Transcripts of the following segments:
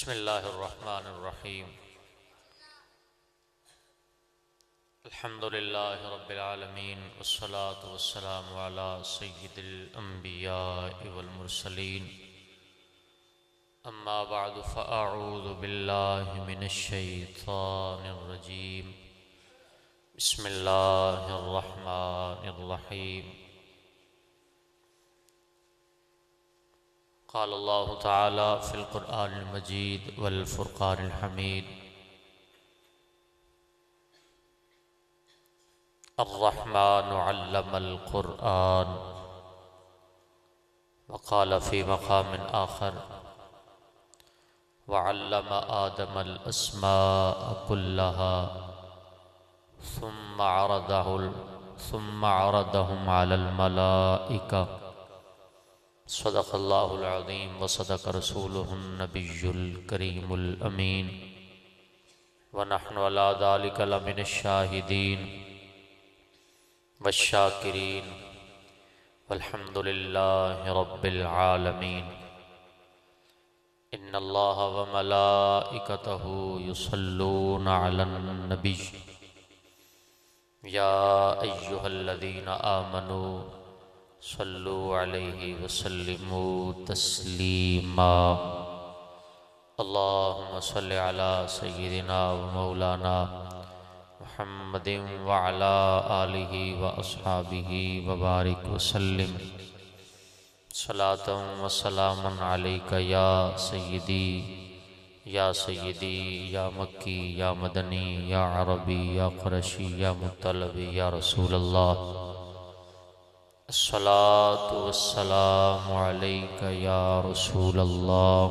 बिस्मिल्लाहिर्रहमानिर्रहीम। अल्हम्दुलिल्लाहि रब्बिल आलमीन वस्सलातु वस्सलामु अला सय्यिदिल अंबियाइ वल मुरसलीन। अम्मा बअदु फ़अऊज़ु बिल्लाहि मिनश शैतानिर रजीम। बिस्मिल्लाहिर्रहमानिर्रहीम। क़ाल अल्लाहु तआला फ़िल क़ुरआनिल मजीद वल फ़ुरक़ानिल हमीद। अर्रहमानु अल्लमल क़ुरआन वक़ाल फ़ी मक़ामिन आख़र वअल्लम आदमल अस्माअ कुल्लहा सुम्मा अरदहुम अलल मलाइका। सदक़ल्लाहुल अज़ीम व सदक़ रसूलुहुन नबियुल करीमुल अमीन व नहनु अला ज़ालिका लमिनश शाहिदीन वश्शाकिरीन वल्हम्दुलिल्लाहि रब्बिल आलमीन। इन्नल्लाहा व मलाइकतहु युसल्लूना अलन नबी या अय्युहल्लज़ीना आमनू सल्लु अलैहि वसल्लिमू तस्लीमा। अल्लाहुम्मा सल्लि अला सय्यिदिना व मौलाना मुहम्मदिन व अला आलिहि व अस्हाबिहि व बारिक वसल्लिम। सलातन व सलामन अलैका या सय्यदी या मक्की या मदनी या अरबी या क़ुरैशी या मुत्तलबी या रसूल अल्लाह। अस्सलातु वस्सलामु अलैका या रसूल अल्लाह।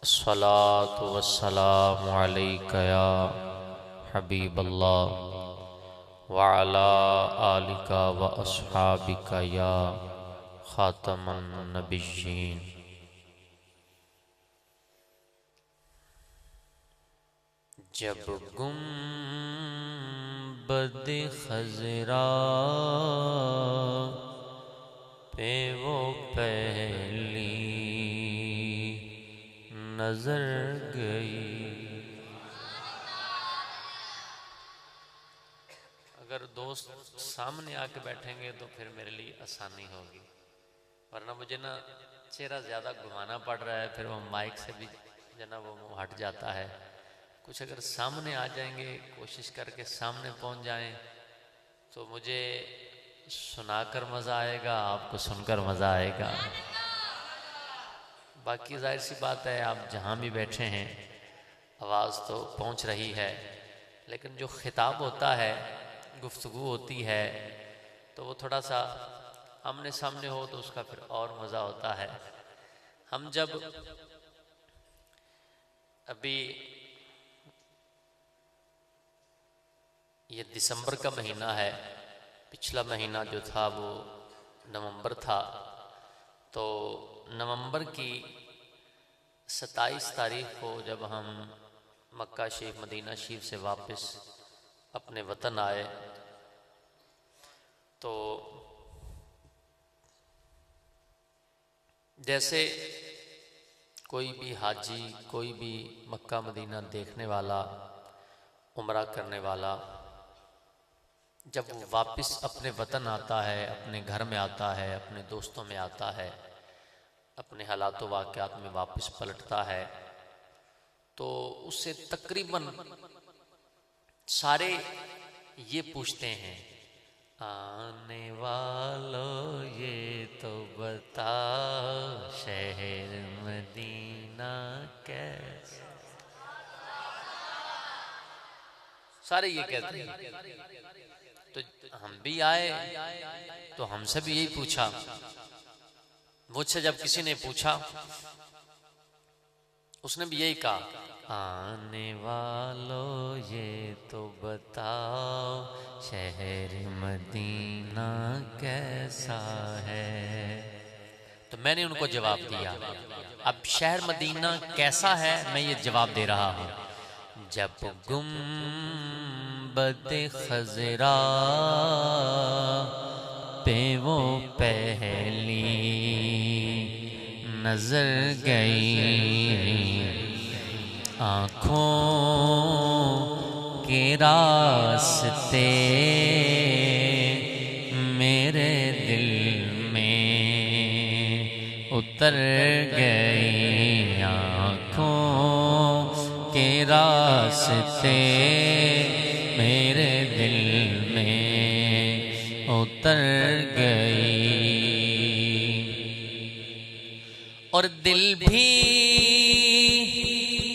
अस्सलातु वस्सलामु अलैका या हबीब अल्लाह व अला आलिका व अस्हाबिका या खातमन नबिय्यीन। जब गुंबद खज़रा पे वो पहली नजर गई। अगर दोस्त सामने आके बैठेंगे तो फिर मेरे लिए आसानी होगी, वरना मुझे ना चेहरा ज़्यादा घुमाना पड़ रहा है, फिर वो माइक से भी जना वो मुँह हट जाता है। कुछ अगर सामने आ जाएंगे, कोशिश करके सामने पहुंच जाएं तो मुझे सुनाकर मज़ा आएगा, आपको सुनकर मज़ा आएगा। बाकी जाहिर सी बात है, आप जहाँ भी बैठे हैं आवाज़ तो पहुंच रही है, लेकिन जो खिताब होता है, गुफ्तगू होती है, तो वो थोड़ा सा आमने सामने हो तो उसका फिर और मज़ा होता है। हम जब अभी ये दिसंबर का महीना है, पिछला महीना जो था वो नवंबर था, तो नवंबर की 27 तारीख को जब हम मक्का शरीफ मदीना शरीफ से वापस अपने वतन आए, तो जैसे कोई भी हाजी, कोई भी मक्का मदीना देखने वाला, उम्रा करने वाला, जब वो वापस अपने वतन आता है, अपने घर में आता है, अपने दोस्तों में आता है, अपने हालात व वाक़यात में वापस पलटता है, तो उससे तकरीबन सारे ये पूछते हैं, आने वालों ये तो बताओ शहर मदीना कैसा। सारे ये कहते हैं। तो हम भी आए तो हमसे भी यही पूछा। मुझसे जब किसी ने पूछा, उसने भी यही कहा, आने वालों ये तो बताओ शहर मदीना कैसा है। तो मैंने उनको जवाब दिया, अब शहर मदीना कैसा है मैं ये जवाब दे रहा हूँ। जब गुंबद खज़रा पे वो पहली नजर गई, आँखों के रास्ते मेरे दिल में उतर गई, आँखों के रास्ते मेरे दिल में उतर गई। और दिल भी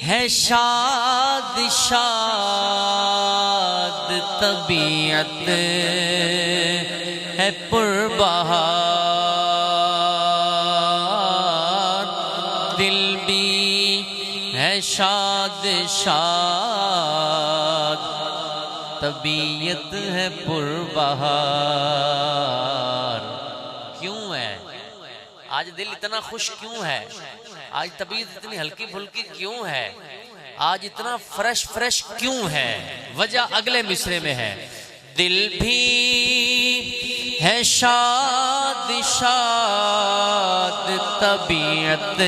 है शाद शाद, तबीयत है पुरबहार। दिल भी है शाद शाद, तबीयत है पुरबहार। क्यों है आज दिल इतना खुश, क्यों है आज तबीयत इतनी हल्की फुल्की, क्यों है आज इतना फ्रेश फ्रेश क्यों है? वजह अगले मिसरे में है। दिल भी है शाद शाद, तबीयत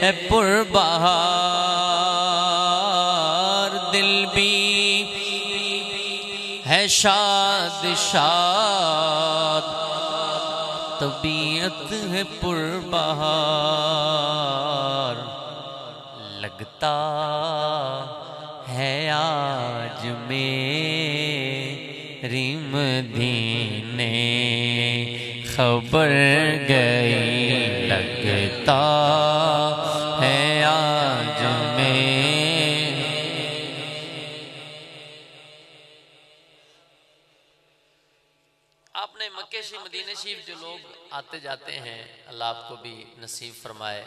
है पुरबहार। दिल भी है शाद शाद, तबीयत है पुरबहार। लगता है आज मेरी मदीने खबर गई, लगता है आज आपने मक्के शरीफ मदीने शरीफ जो लोग आते जाते हैं, अल्लाह आपको भी नसीब फरमाए।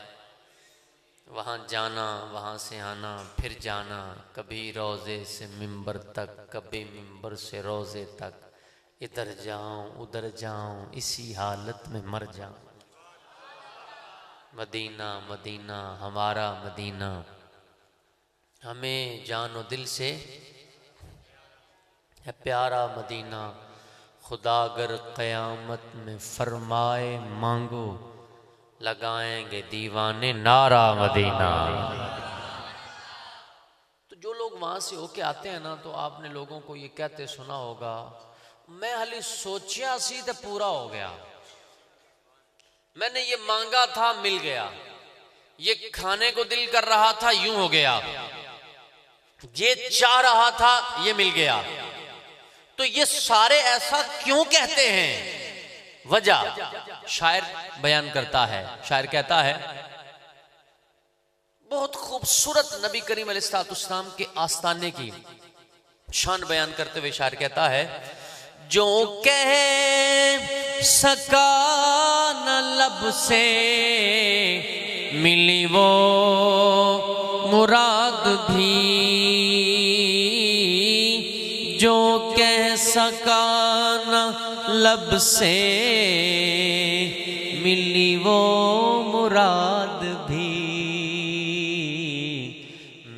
वहाँ जाना, वहाँ से आना, फिर जाना, कभी रोज़े से मिंबर तक, कभी मिंबर से रोज़े तक, इधर जाऊं उधर जाऊं, इसी हालत में मर जाऊं। मदीना मदीना हमारा मदीना हमें जानो दिल से है प्यारा मदीना। खुदा अगर क़यामत में फरमाए मांगो, लगाएंगे दीवाने नारा मदीना। तो जो लोग वहाँ से होके आते हैं ना, तो आपने लोगों को ये कहते सुना होगा, मैं हाली सोचिया सी तो पूरा हो गया, मैंने ये मांगा था मिल गया, ये खाने को दिल कर रहा था यूं हो गया, ये चाह रहा था ये मिल गया। तो ये सारे ऐसा क्यों कहते हैं? वजह शायर बयान करता है। शायर कहता है, बहुत खूबसूरत नबी करीम अलैहिस्सलाम के आस्ताने की शान बयान करते हुए शायर कहता है, जो कह सका न लब से मिली वो मुराद भी, जो कह सका न लब से मिली वो मुराद भी,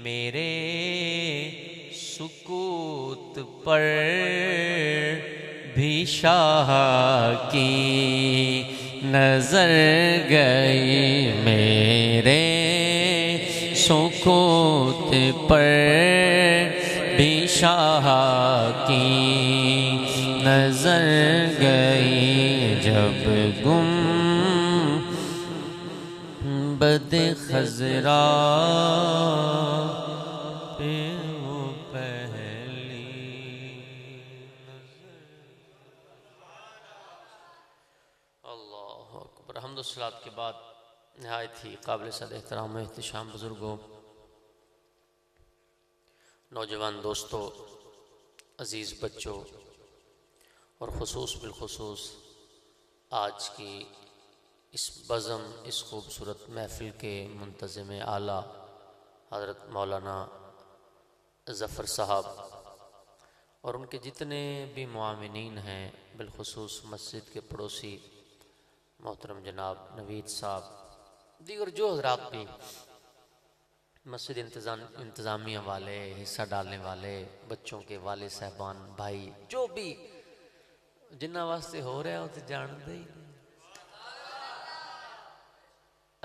मेरे सुकूत पर भी शाह की नजर गई, मेरे सुकूत पर भी शाह की नजर गई। जब गुंबद खजरा पे वो पहली नजर। अल्लाह अकबर। हम्द व सलात के बाद नहायत ही काबिल सद एहतराम व एहतशाम बुजुर्गों, नौजवान दोस्तों, अज़ीज़ बच्चों और ख़ुसूस बिलख़ुसूस आज की इस बज़म, इस खूबसूरत महफ़िल के मुंतज़िम आला हज़रत मौलाना ज़फ़र साहब और उनके जितने भी मुआमिनीन हैं, बिलख़ुसूस मस्जिद के पड़ोसी मोहतरम जनाब नवीद साहब, दीगर जो हज़रात भी मस्जिद इंतज़ामिया वाले, हिस्सा डालने वाले, बच्चों के वाले साहबान, भाई, जो भी जिन्ना वास्ते हो रहा है उसे जानते ही नहीं।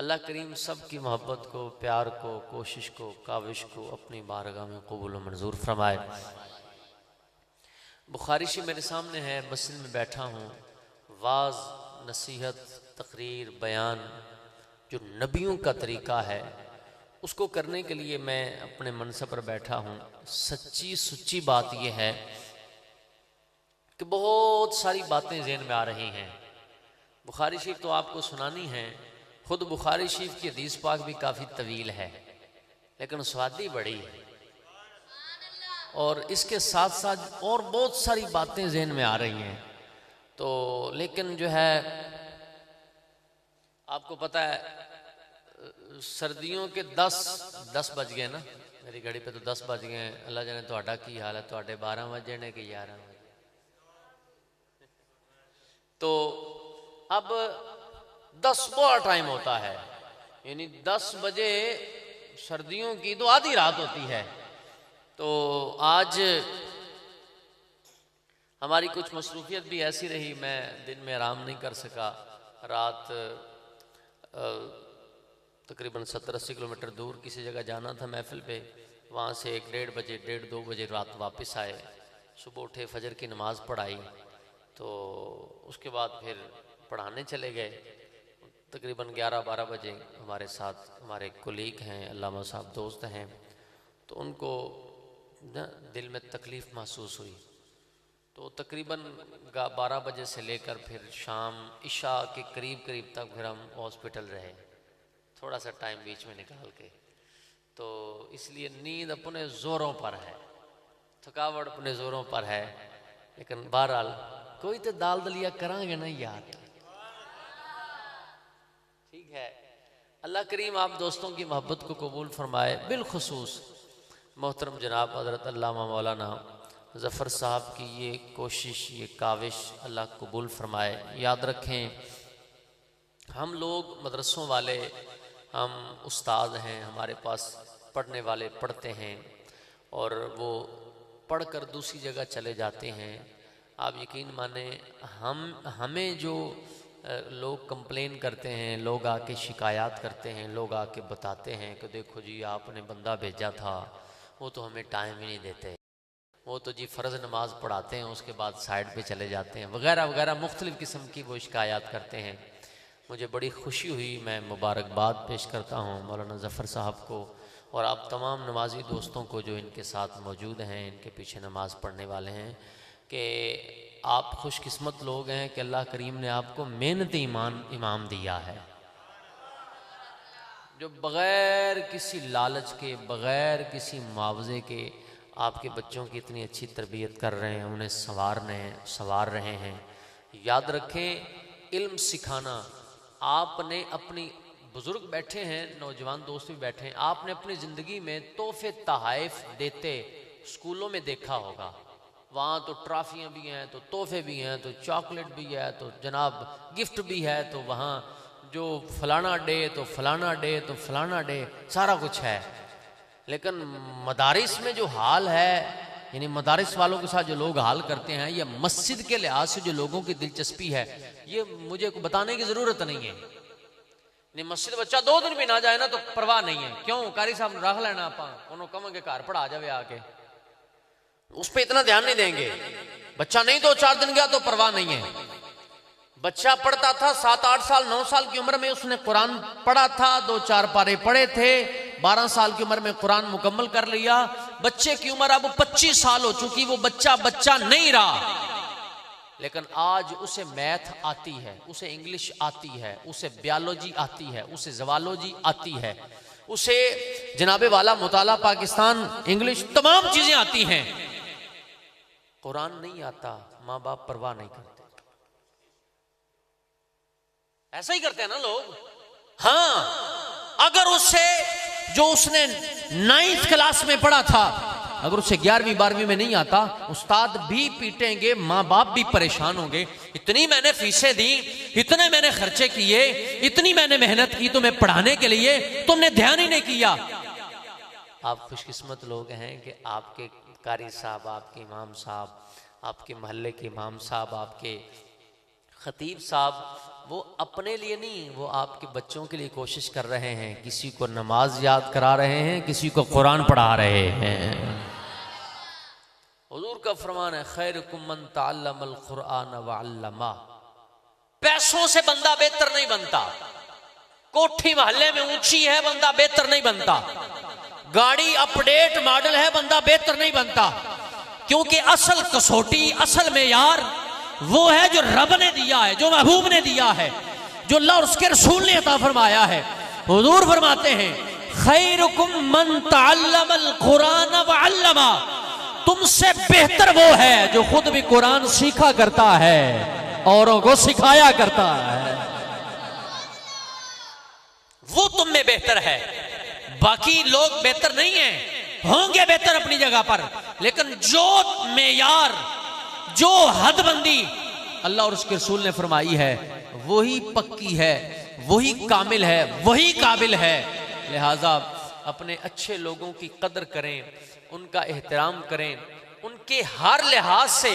अल्लाह करीम सब की मोहब्बत को, प्यार को, कोशिश को, काविश को अपनी बारगाह में कबूल व मंजूर फरमाए। बुखारी शरीफ मेरे सामने है, मस्जिद में बैठा हूँ। वाज, नसीहत, तकरीर, बयान जो नबियों का तरीका है उसको करने के लिए मैं अपने मनसब पर बैठा हूँ। सच्ची सुच्ची बात यह है कि बहुत सारी बातें ज़हन में आ रही हैं। बुखारी शरीफ तो आपको सुनानी है, खुद बुखारी शरीफ की हदीस पाक भी काफ़ी तवील है लेकिन स्वादी बड़ी है, और इसके साथ साथ और बहुत सारी बातें ज़हन में आ रही हैं। तो लेकिन जो है आपको पता है सर्दियों के 10 बज गए ना, मेरी घड़ी पे तो 10 बज गए। अल्लाह जाने ਤੁਹਾਡਾ की हाल है, ਤੁਹਾਡੇ 12 बजे ने कि 11 बजे। तो अब 10 बड़ा टाइम होता है, यानी 10 बजे सर्दियों की तो आधी रात होती है। तो आज हमारी कुछ मसरूफियत भी ऐसी रही, मैं दिन में आराम नहीं कर सका। रात तकरीबन 70-80 किलोमीटर दूर किसी जगह जाना था महफिल पे, वहाँ से 1-1:30 बजे 1:30-2 बजे रात वापस आए। सुबह उठे, फजर की नमाज़ पढ़ाई, तो उसके बाद फिर पढ़ाने चले गए। तकरीबन 11-12 बजे हमारे साथ हमारे कोलीग हैं, अल्लामा साहब दोस्त हैं, तो उनको ना दिल में तकलीफ़ महसूस हुई। तो तकरीबन 12 बजे से लेकर फिर शाम इशा के करीब तक फिर हम हॉस्पिटल रहे, थोड़ा सा टाइम बीच में निकाल के। तो इसलिए नींद अपने ज़ोरों पर है, थकावट अपने ज़ोरों पर है, लेकिन बहरहाल कोई तो दाल दलिया करांगे ना यार, ठीक है। अल्लाह करीम आप दोस्तों की मोहब्बत को कबूल फरमाए। बिलखुसूस मोहतरम जनाब हज़रत अल्लामा मौलाना ज़फ़र साहब की ये कोशिश, ये काविश अल्लाह कबूल फरमाए। याद रखें, हम लोग मदरसों वाले, हम उस्ताद हैं, हमारे पास पढ़ने वाले पढ़ते हैं और वो पढ़कर दूसरी जगह चले जाते हैं। आप यकीन माने हमें जो लोग कंप्लेन करते हैं, लोग आके शिकायत करते हैं, लोग आके बताते हैं कि देखो जी आपने बंदा भेजा था, वो तो हमें टाइम ही नहीं देते, वो तो जी फ़र्ज़ नमाज पढ़ाते हैं उसके बाद साइड पे चले जाते हैं, वगैरह वगैरह मुख्तलिफ़ किस्म की वो शिकायत करते हैं। मुझे बड़ी खुशी हुई, मैं मुबारकबाद पेश करता हूँ मौलाना ज़फ़र साहब को और आप तमाम नमाजी दोस्तों को जो इनके साथ मौजूद हैं, इनके पीछे नमाज़ पढ़ने वाले हैं, कि आप खुशकिस्मत लोग हैं कि अल्लाह करीम ने आपको मेहनती इमाम दिया है, जो बग़ैर किसी लालच के, बग़ैर किसी मुआवजे के आपके बच्चों की इतनी अच्छी तरबियत कर रहे हैं, उन्हें संवार रहे हैं। याद रखें, इल्म सिखाना, आपने अपनी बुज़ुर्ग बैठे हैं, नौजवान दोस्त भी बैठे हैं, आपने अपनी ज़िंदगी में तोहफ़े तहाइफ देते स्कूलों में देखा होगा। वहाँ तो ट्रॉफियाँ भी हैं, तो तोहफ़े भी हैं, तो चॉकलेट भी है, तो जनाब गिफ्ट भी है, तो वहाँ जो फलाना डे तो फलाना डे तो फलाना डे सारा कुछ है। लेकिन मदारिस में जो हाल है, यानी मदारिस वालों के साथ जो लोग हाल करते हैं, या मस्जिद के लिहाज से जो लोगों की दिलचस्पी है, ये मुझे बताने की ज़रूरत नहीं है। नहीं मस्जिद बच्चा 2 दिन भी ना जाए ना तो परवाह नहीं है, क्यों कारी साहब रख लेना, आप कहेंगे घर पढ़ा जावे आके, उस पर इतना ध्यान नहीं देंगे। बच्चा नहीं 2-4 दिन गया तो परवाह नहीं है। बच्चा पढ़ता था 7-8 साल 9 साल की उम्र में उसने कुरान पढ़ा था, 2-4 पारे पढ़े थे, 12 साल की उम्र में कुरान मुकम्मल कर लिया। बच्चे की उम्र अब 25 साल हो चुकी, वो बच्चा नहीं रहा, लेकिन आज उसे मैथ आती है, उसे इंग्लिश आती है, उसे बायोलॉजी आती है, उसे ज़वालॉजी आती है, उसे जनाबे वाला मुताला पाकिस्तान इंग्लिश तमाम चीजें आती हैं। कुरान नहीं आता, माँ बाप परवाह नहीं करते। ऐसा ही करते हैं ना लोग। हाँ, अगर उससे जो उसने 9th क्लास में पढ़ा था, अगर उसे 11वीं 12वीं में नहीं आता, उस्ताद भी पीटेंगे, माँ बाप भी परेशान होंगे। इतनी मैंने फीसें दी, इतने मैंने खर्चे किए, इतनी मैंने मेहनत की तुम्हें पढ़ाने के लिए, तुमने ध्यान ही नहीं किया। आप खुशकिस्मत लोग हैं कि आपके कारी साहब, आपके इमाम साहब, आपके मोहल्ले के इमाम साहब, आपके खतीब साहब वो अपने लिए नहीं, वो आपके बच्चों के लिए कोशिश कर रहे हैं। किसी को नमाज याद करा रहे हैं, किसी को कुरान पढ़ा रहे हैं। हुजूर का फरमान है, खैरुकुम मन तअल्लमल कुरान व अल्लमा। पैसों से बंदा बेहतर नहीं बनता, कोठी मोहल्ले में ऊंची है बंदा बेहतर नहीं बनता, गाड़ी अपडेट मॉडल है बंदा बेहतर नहीं बनता, क्योंकि असल कसौटी, असल मेयार वो है जो रब ने दिया है, जो महबूब ने दिया है, जो अल्लाह और उसके रसूल ने अता फरमाया है। हुजूर फरमाते हैं, खैरुकुम मन तअल्लमल कुरान व अल्लमा। तुमसे बेहतर वो है जो खुद भी कुरान सीखा करता है, औरों को सिखाया करता है, वो तुम में बेहतर है। बाकी लोग बेहतर नहीं है, होंगे बेहतर अपनी जगह पर, लेकिन जो मेयार, जो हदबंदी अल्लाह और उसके रसूल ने फरमाई है, वही पक्की है, वही कामिल है, वही काबिल है। लिहाजा अपने अच्छे लोगों की कदर करें, उनका एहतराम करें, उनके हर लिहाज से।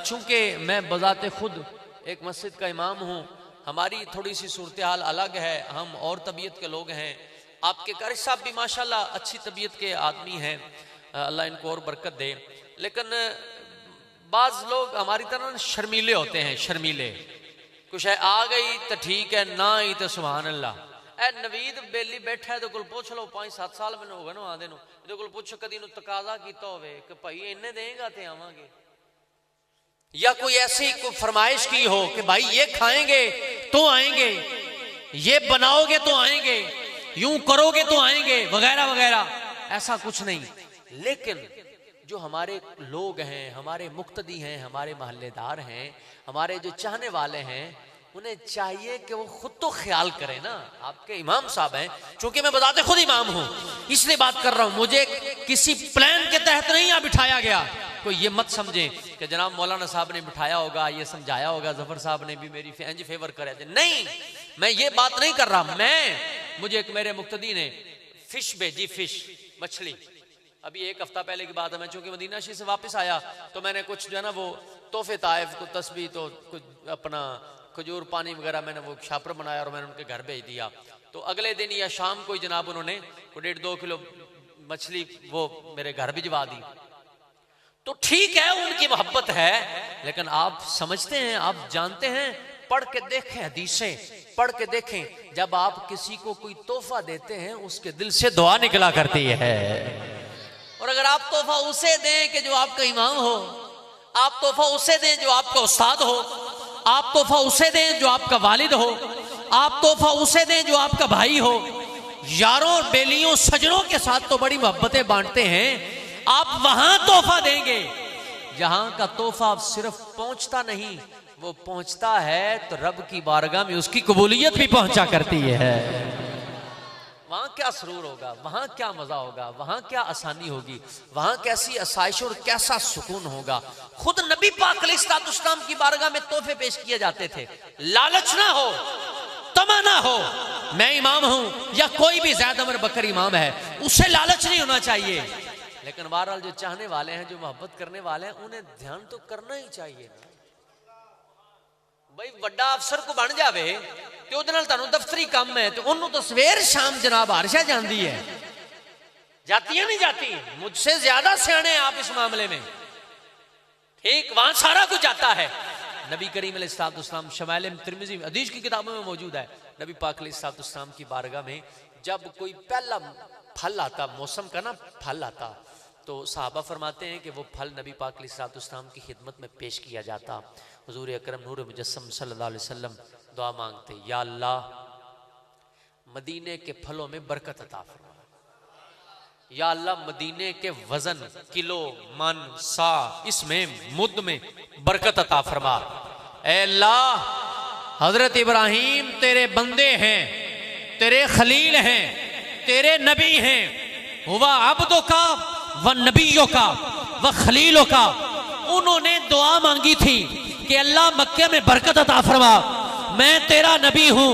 चूंकि मैं बजाते खुद एक मस्जिद का इमाम हूँ, हमारी थोड़ी सी सूरत हाल अलग है, हम और तबीयत के लोग हैं। आपके कारी साहब भी माशाल्लाह अच्छी तबीयत के आदमी हैं, अल्लाह इनको और बरकत दे। लेकिन बाज लोग हमारी तरह शर्मीले होते हैं, शर्मीले। कुछ है आ गई तो ठीक है, ना आई तो सुभान अल्लाह। ए नवीद बेली बैठा है तो कोल पूछ लो, 5-7 साल मैंने हो गए ना आदे नु कोल पूछो कदी नु तकाजा कीता होवे कि भाई इन्ने देगा ते आवांगे, या कोई ऐसी कोई फरमाइश की हो कि भाई ये खाएंगे तो आएंगे, ये बनाओगे तो आएंगे, यूं करोगे तो आएंगे, वगैरह वगैरह। ऐसा कुछ नहीं। लेकिन जो हमारे लोग हैं, हमारे मुक्तदी हैं, हमारे महल्लेदार हैं, हमारे जो चाहने वाले हैं, उन्हें चाहिए कि वो खुद तो ख्याल करें ना। आपके इमाम साहब हैं, चूंकि मैं बताते खुद इमाम हूं इसलिए बात कर रहा हूं, मुझे किसी प्लान के तहत नहीं यहाँ बिठाया गया। कोई ये मत समझे कि जनाब मौलाना साहब ने बिठाया होगा, ये समझाया होगा, जफर साहब ने भी मेरी फेवर करे थे। नहीं, मैं ये बात नहीं कर रहा। मुझे एक मेरे मुक्तदी ने फिश भेजी, फिश मछली, अभी 1 हफ्ता पहले की बात है। मैं चूंकि मदीना शरीफ से वापस आया तो मैंने कुछ जो है ना वो तोहफे ताइफ को तस्बीह तो कुछ अपना खजूर पानी वगैरह मैंने वो छापर बनाया और मैंने उनके घर भेज दिया। तो अगले दिन या शाम को जनाब उन्होंने 1.5-2 किलो मछली वो मेरे घर भिजवा दी। तो ठीक है, उनकी मोहब्बत है, लेकिन आप समझते हैं, आप जानते हैं, पढ़ के देखें, हदीसें पढ़ के देखें, जब आप किसी को कोई तोहफा देते हैं उसके दिल से दुआ निकला करती है। और अगर आप तोहफा उसे दें कि जो आपका इमाम हो, आप तोहफा उसे दें जो आपका उस्ताद हो, आप तोहफा उसे दें जो आपका वालिद हो, आप तोहफा उसे दें जो आपका भाई हो, यारों बेलियों सजनों के साथ तो बड़ी मोहब्बतें बांटते हैं, आप वहां तोहफा देंगे जहां का तोहफा सिर्फ पहुंचता नहीं, वो पहुंचता है तो रब की बारगाह में उसकी कबूलियत भी पहुंचा करती है। वहां क्या सरूर होगा, वहां क्या मजा होगा, वहां क्या आसानी होगी, वहां कैसी आसाइश और कैसा सुकून होगा। खुद नबी पाक अलैहिस्सलाम की बारगाह में तोहफे पेश किए जाते थे। लालच ना हो, तमन्ना हो, मैं इमाम हूं या कोई भी ज़ैद अमर बकर इमाम है, उससे लालच नहीं होना चाहिए। लेकिन बहरहाल जो चाहने वाले हैं, जो मोहब्बत करने वाले हैं, उन्हें ध्यान तो करना ही चाहिए ना। भाई वड्डा अफसर को बन जावे तो उहदे नाल तुहानू दफ्तरी काम है, तो उन्होंने तो सवेर शाम जनाब हारिशा जाती है, जाती है नहीं जाती। मुझसे ज्यादा सियाने आप इस मामले में, ठीक, वहां सारा कुछ आता है। नबी करीम अलैहिस्सलाम शमाइल तिरमिज़ी हदीस की किताबों में मौजूद है, नबी पाक अलैहिस्सलाम की बारगाह में जब कोई पहला फल आता, मौसम का ना फल आता, तो सहाबा फरमाते हैं कि वो फल नबी पाक अलैहिस्सलाम की खिदमत में पेश किया जाता। हुजूर अकरम नूर मुजस्सम सल्लल्लाहु अलैहि वसल्लम दुआ मांगते, या अल्लाह मदीने के फलों में बरकत अता फरमा, या अल्लाह मदीने के वजन, किलो, मन, सा, इसमें मुद में बरकत अता फरमा। ऐ अल्लाह हजरत इब्राहिम तेरे बंदे हैं, तेरे खलील हैं, तेरे नबी हैं, हुआ अब्दो का व नबियों का व खलीलों का। उन्होंने दुआ मांगी थी कि अल्लाह मक्के में बरकत अता फरमा, मैं तेरा नबी हूं,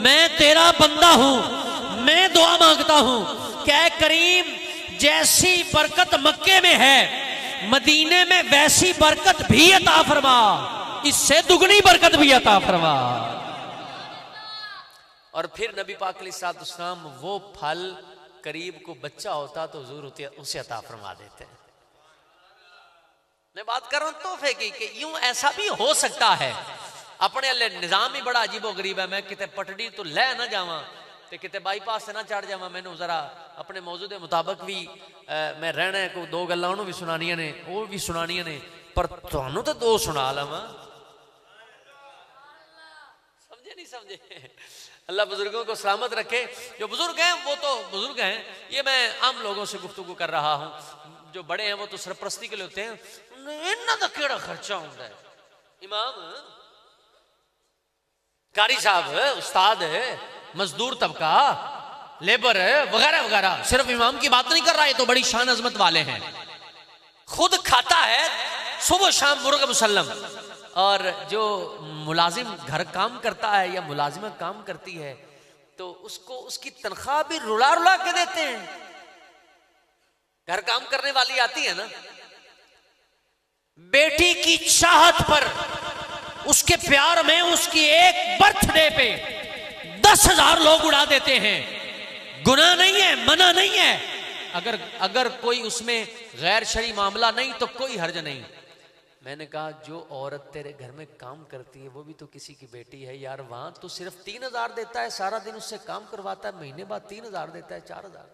मैं तेरा बंदा हूं, मैं दुआ मांगता हूं क्या करीम जैसी बरकत मक्के में है, मदीने में वैसी बरकत भी अता फरमा। इससे दुगनी बरकत भी अता फरमा। और फिर नबी पाक अलैहिस्सलाम वो फल करीब को बच्चा होता तो हुजूर उसे अता फरमा देते हैं। मैं बात कर रहा हूं तोहफे की कि यूं ऐसा भी हो सकता है। अपने अल्ले निजाम ही बड़ा अजीबो गरीब है। मैं किते पटड़ी तो लै ना जावा ते किते बाईपास से ना चढ़ जावा। मैनू जरा अपने मौजू के मुताबिक भी मैं रहना है। कोई दो गल्लां उन्होंने भी सुनानियां ने, वो भी सुनानियां ने, पर तुहानू तो दो सुना लवा। समझे नहीं समझे? अल्लाह बुजुर्गों को सलामत रखे। जो बुजुर्ग हैं वो तो बुजुर्ग हैं, ये मैं आम लोगों से गुफ्तगू कर रहा हूँ। जो बड़े हैं वो तो सरप्रस्ती के लिए होते हैं, इन्ना का केड़ा खर्चा होता है। इमाम, कारी साहब, उस्ताद, मजदूर तबका, लेबर वगैरह वगैरह, सिर्फ इमाम की बात नहीं कर रहा है, तो बड़ी शान अजमत वाले हैं। खुद खाता है सुबह शाम मुर्ग मुसल्लम, और जो मुलाजिम घर काम करता है या मुलाजिमा काम करती है तो उसको उसकी तनख्वाह भी रुला रुला के देते हैं। घर काम करने वाली आती है ना, बेटी की चाहत पर, उसके प्यार में, उसकी एक बर्थडे पे 10,000 लोग उड़ा देते हैं। गुनाह नहीं है, मना नहीं है। अगर कोई उसमें गैर शरई मामला नहीं तो कोई हर्ज नहीं। मैंने कहा जो औरत तेरे घर में काम करती है वो भी तो किसी की बेटी है यार। वहां तो सिर्फ 3,000 देता है, सारा दिन उससे काम करवाता है, महीने बाद 3,000 देता है, 4,000।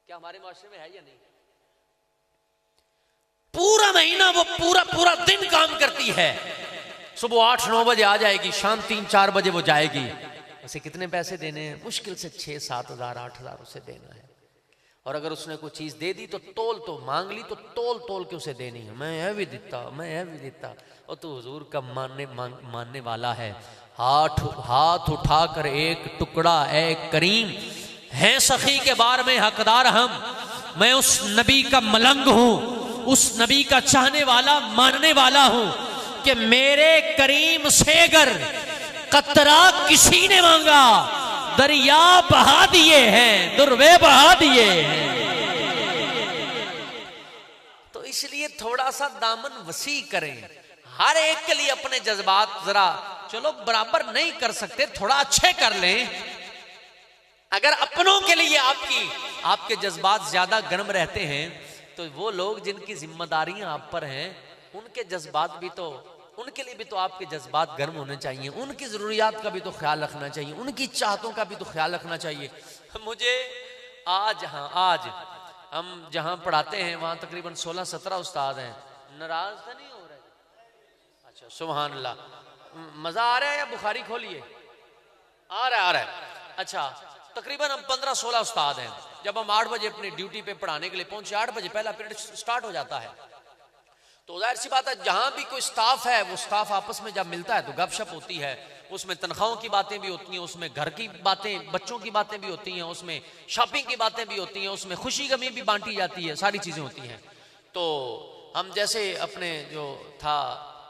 क्या हमारे माशरे में है या नहीं? पूरा महीना वो पूरा दिन काम करती है। सुबह 8-9 बजे आ जाएगी, शाम 3-4 बजे वो जाएगी। उसे कितने पैसे देने हैं? मुश्किल से 6-7 हज़ार 8,000 उसे देना है। और अगर उसने कोई चीज दे दी तो तो मांग ली तो तोल के उसे देनी है। मैं यह भी देता, मैं यह भी देता। और तू हुजूर का मानने वाला है। हाथ उठाकर एक टुकड़ा ए करीम है सखी के बार में हकदार हम। मैं उस नबी का मलंग हूं, उस नबी का चाहने वाला, मानने वाला हूं कि मेरे करीम से अगर कतरा किसी ने मांगा, दरिया बहा दिए हैं, दुर्वे बहा दिए हैं। तो इसलिए थोड़ा सा दामन वसी करें। हर एक के लिए अपने जज्बात जरा चलो बराबर नहीं कर सकते, थोड़ा अच्छे कर लें। अगर अपनों के लिए आपके जज्बात ज्यादा गर्म रहते हैं तो वो लोग जिनकी जिम्मेदारियां आप पर हैं उनके जज्बात भी तो, उनके लिए भी तो आपके जज्बात गर्म होने चाहिए। उनकी जरूरियात का भी तो ख्याल रखना चाहिए, उनकी चाहतों का भी तो ख्याल रखना चाहिए। मुझे आज हम जहां पढ़ाते हैं वहां तकरीबन 16-17 उस्ताद हैं। नाराज तो नहीं हो रहे? अच्छा, सुभान अल्लाह। मजा आ रहा है या बुखारी खोलिए? आ रहा है। अच्छा, तकरीबन हम 15-16 उस्ताद हैं। जब हम 8 बजे अपनी ड्यूटी पे पढ़ाने के लिए पहुंचे, 8 बजे पहला पीरियड स्टार्ट हो जाता है। तो जाहिर सी बात है जहां भी कोई स्टाफ है वो स्टाफ आपस में जब मिलता है तो गपशप होती है। उसमें तनख्वाहों की बातें भी होती हैं, उसमें घर की बातें, बच्चों की बातें भी होती हैं, उसमें शॉपिंग की बातें भी होती हैं, उसमें खुशी गमी भी बांटी जाती है, सारी चीजें होती हैं। तो हम जैसे अपने जो था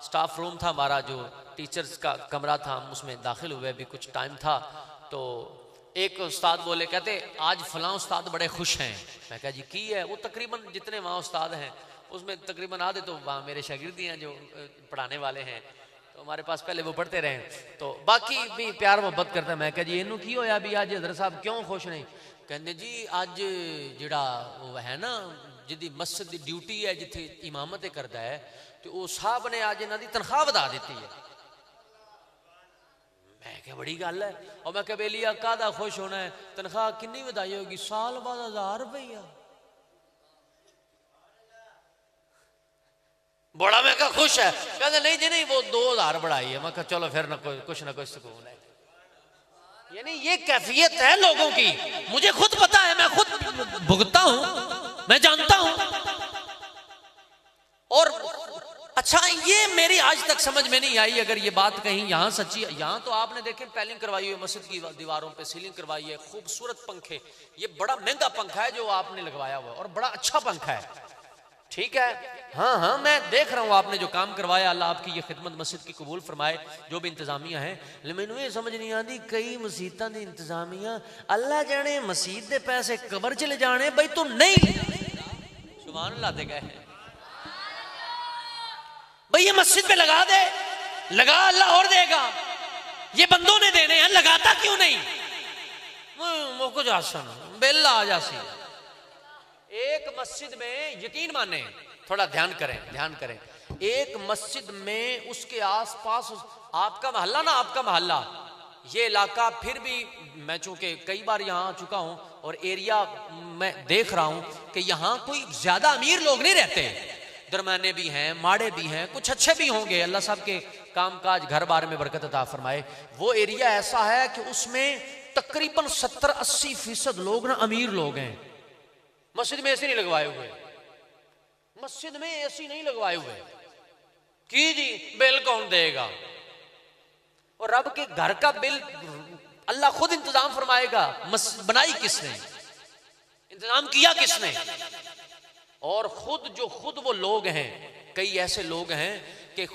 स्टाफ रूम था हमारा, जो टीचर्स का कमरा था, हम उसमें दाखिल हुए, भी कुछ टाइम था। तो एक उस्ताद बोले, कहते आज फलां उस्ताद बड़े खुश हैं। मैं कहा जी की है? वो तकरीबन जितने वहाँ उस्ताद हैं उसमें तकरीबन आधे तो वहाँ मेरे शागिर्दी हैं जो पढ़ाने वाले हैं, तो हमारे पास पहले वो पढ़ते रहे, तो बाकी भी प्यार मोहब्बत करता है। मैं कहा जी इनू की होया भी आज हज़रत साहब क्यों खुश नहीं? कहते जी अज जिहड़ा वो है ना जिहदी मस्जिद की ड्यूटी है, जिथे इमामत करता है, तो वो साहब ने आज इन्हां दी तनख्वाह वधा दी है। मैं क्या बड़ी गल है। और मैं कहा बेलिया काहदा खुश होना है, तनख्वाह कितनी वधाई होगी? साल बाद 1000 रुपया। बड़ा मैं कहा खुश है? कहते नहीं जी नहीं, वो 2000 बढ़ाई है। मैं कहा चलो फिर ना कुछ ना कुछ सुकून है। यानी ये कैफियत है लोगों की, मुझे खुद पता है, मैं खुद भुगता हूं, मैं जानता हूं। और अच्छा ये मेरी आज तक समझ में नहीं आई, अगर ये बात कहीं यहाँ सच्ची है। यहाँ तो आपने देखे पैलिंग करवाई हुई है मस्जिद की दीवारों पे, सीलिंग करवाई है, खूबसूरत पंखे। ये बड़ा महंगा पंखा है जो आपने लगवाया हुआ और बड़ा अच्छा पंखा है, ठीक है। हाँ मैं देख रहा हूँ आपने जो काम करवाया, अल्लाह आपकी ये खिदमत मस्जिद की कबूल फरमाए, जो भी इंतजामिया है। लेकिन मैनू ये समझ नहीं आती, कई मसीतां दी इंतजामिया अल्लाह जाने मसीत दे पैसे कबर च ले जाने, बई तू नहीं सुभान अल्लाह ते गए, बई भाई ये मस्जिद पे लगा दे, लगा, अल्लाह और देगा, ये बंदों ने देने हैं, लगाता क्यों नहीं? मुझको जासन बिल आ जासी। एक मस्जिद में यकीन माने, थोड़ा ध्यान करें, एक मस्जिद में उसके आसपास आपका मोहल्ला ना, आपका मोहल्ला, ये इलाका, फिर भी मैं चूंकि कई बार यहाँ आ चुका हूँ और एरिया मैं देख रहा हूँ कि यहाँ कोई ज्यादा अमीर लोग नहीं रहते, दरमियाने भी हैं, माड़े भी हैं, कुछ अच्छे भी होंगे, अल्लाह साहब के कामकाज घर बार में बरकत अता फरमाए। वो एरिया ऐसा है कि उसमें तकरीबन 70-80% लोग ना अमीर लोग हैं। मस्जिद में एसी नहीं लगवाए हुए, मस्जिद में एसी नहीं लगवाए हुए की जी, बिल कौन देगा? और रब के घर का बिल अल्लाह खुद इंतजाम फरमाएगा। बनाई किसने, इंतजाम किया किसने? और खुद वो लोग हैं, कई ऐसे लोग हैं कि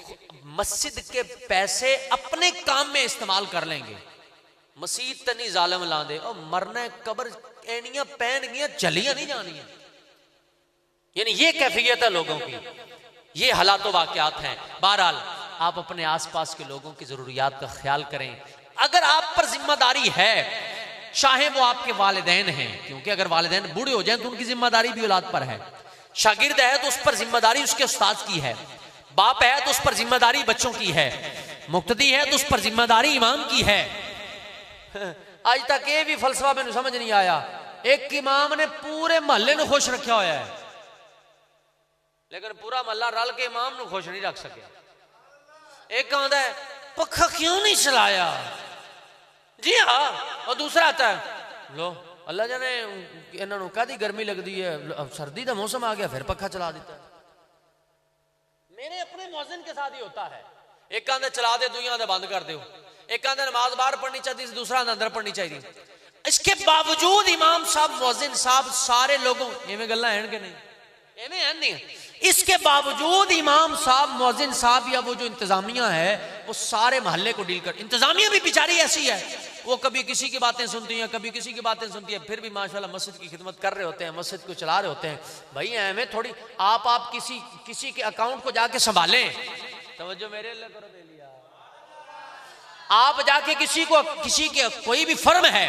मस्जिद के पैसे अपने काम में इस्तेमाल कर लेंगे। मस्जिद तनी जालिम ला दे और मरना कब्र एनियां पहन गया चलियां नहीं जानी है। यानी ये कैफियत है लोगों की, ये हालात वाकयात हैं। बहरहाल आप अपने आसपास के लोगों की जरूरियात का ख्याल करें। अगर आप पर जिम्मेदारी है, चाहे वो आपके वालिदैन हैं, क्योंकि अगर वालिदैन बूढ़े हो जाएं तो उनकी जिम्मेदारी भी औलाद पर है, शागिर्द है तो उस पर जिम्मेदारी उसके उस्ताद की है, बाप है तो उस पर जिम्मेदारी बच्चों की है, मुक्तदी है तो उस पर जिम्मेदारी इमाम की है। आज तक ये भी फलसफा मैंने समझ नहीं आया, एक इमाम ने पूरे मोहल्ले को खुश रखा हुआ है, लेकिन पूरा मोहल्ला रल के इमाम को खुश नहीं रख सके। एक कहता है पखा क्यों नहीं चलाया, जी हाँ, और दूसरा आता है लो अल्लाह जाने इन्होंने कादी गर्मी लगती है, अब सर्दी का मौसम आ गया फिर पखा चला देता है। मेरे अपने मौजिन के साथ ही होता है, एक कहता चला दे, दुनिया दे बंद कर दो, एक कहता नमाज बाहर पढ़नी चाहिए, दूसरा अंदर पढ़नी चाहिए। इसके बावजूद इमाम साहब, मौजिन साहब, सारे लोगों इवें गल्लां हैं कि नहीं, इवें हैं नहीं, इसके बावजूद इमाम साहब, मौजिन साहब या वो जो इंतजामिया है वो सारे मोहल्ले को डील कर। इंतजामिया भी बेचारी ऐसी है, वो कभी किसी की बातें सुनती है, कभी किसी की बातें सुनती है, फिर भी माशाल्लाह मस्जिद की खिदमत कर रहे होते हैं, मस्जिद को चला रहे होते हैं। भाई हमें थोड़ी आप किसी के अकाउंट को जाके संभालें, तवज्जो मेरे अल्लाह करो, दे लिया आप जाके किसी के कोई भी फर्म है,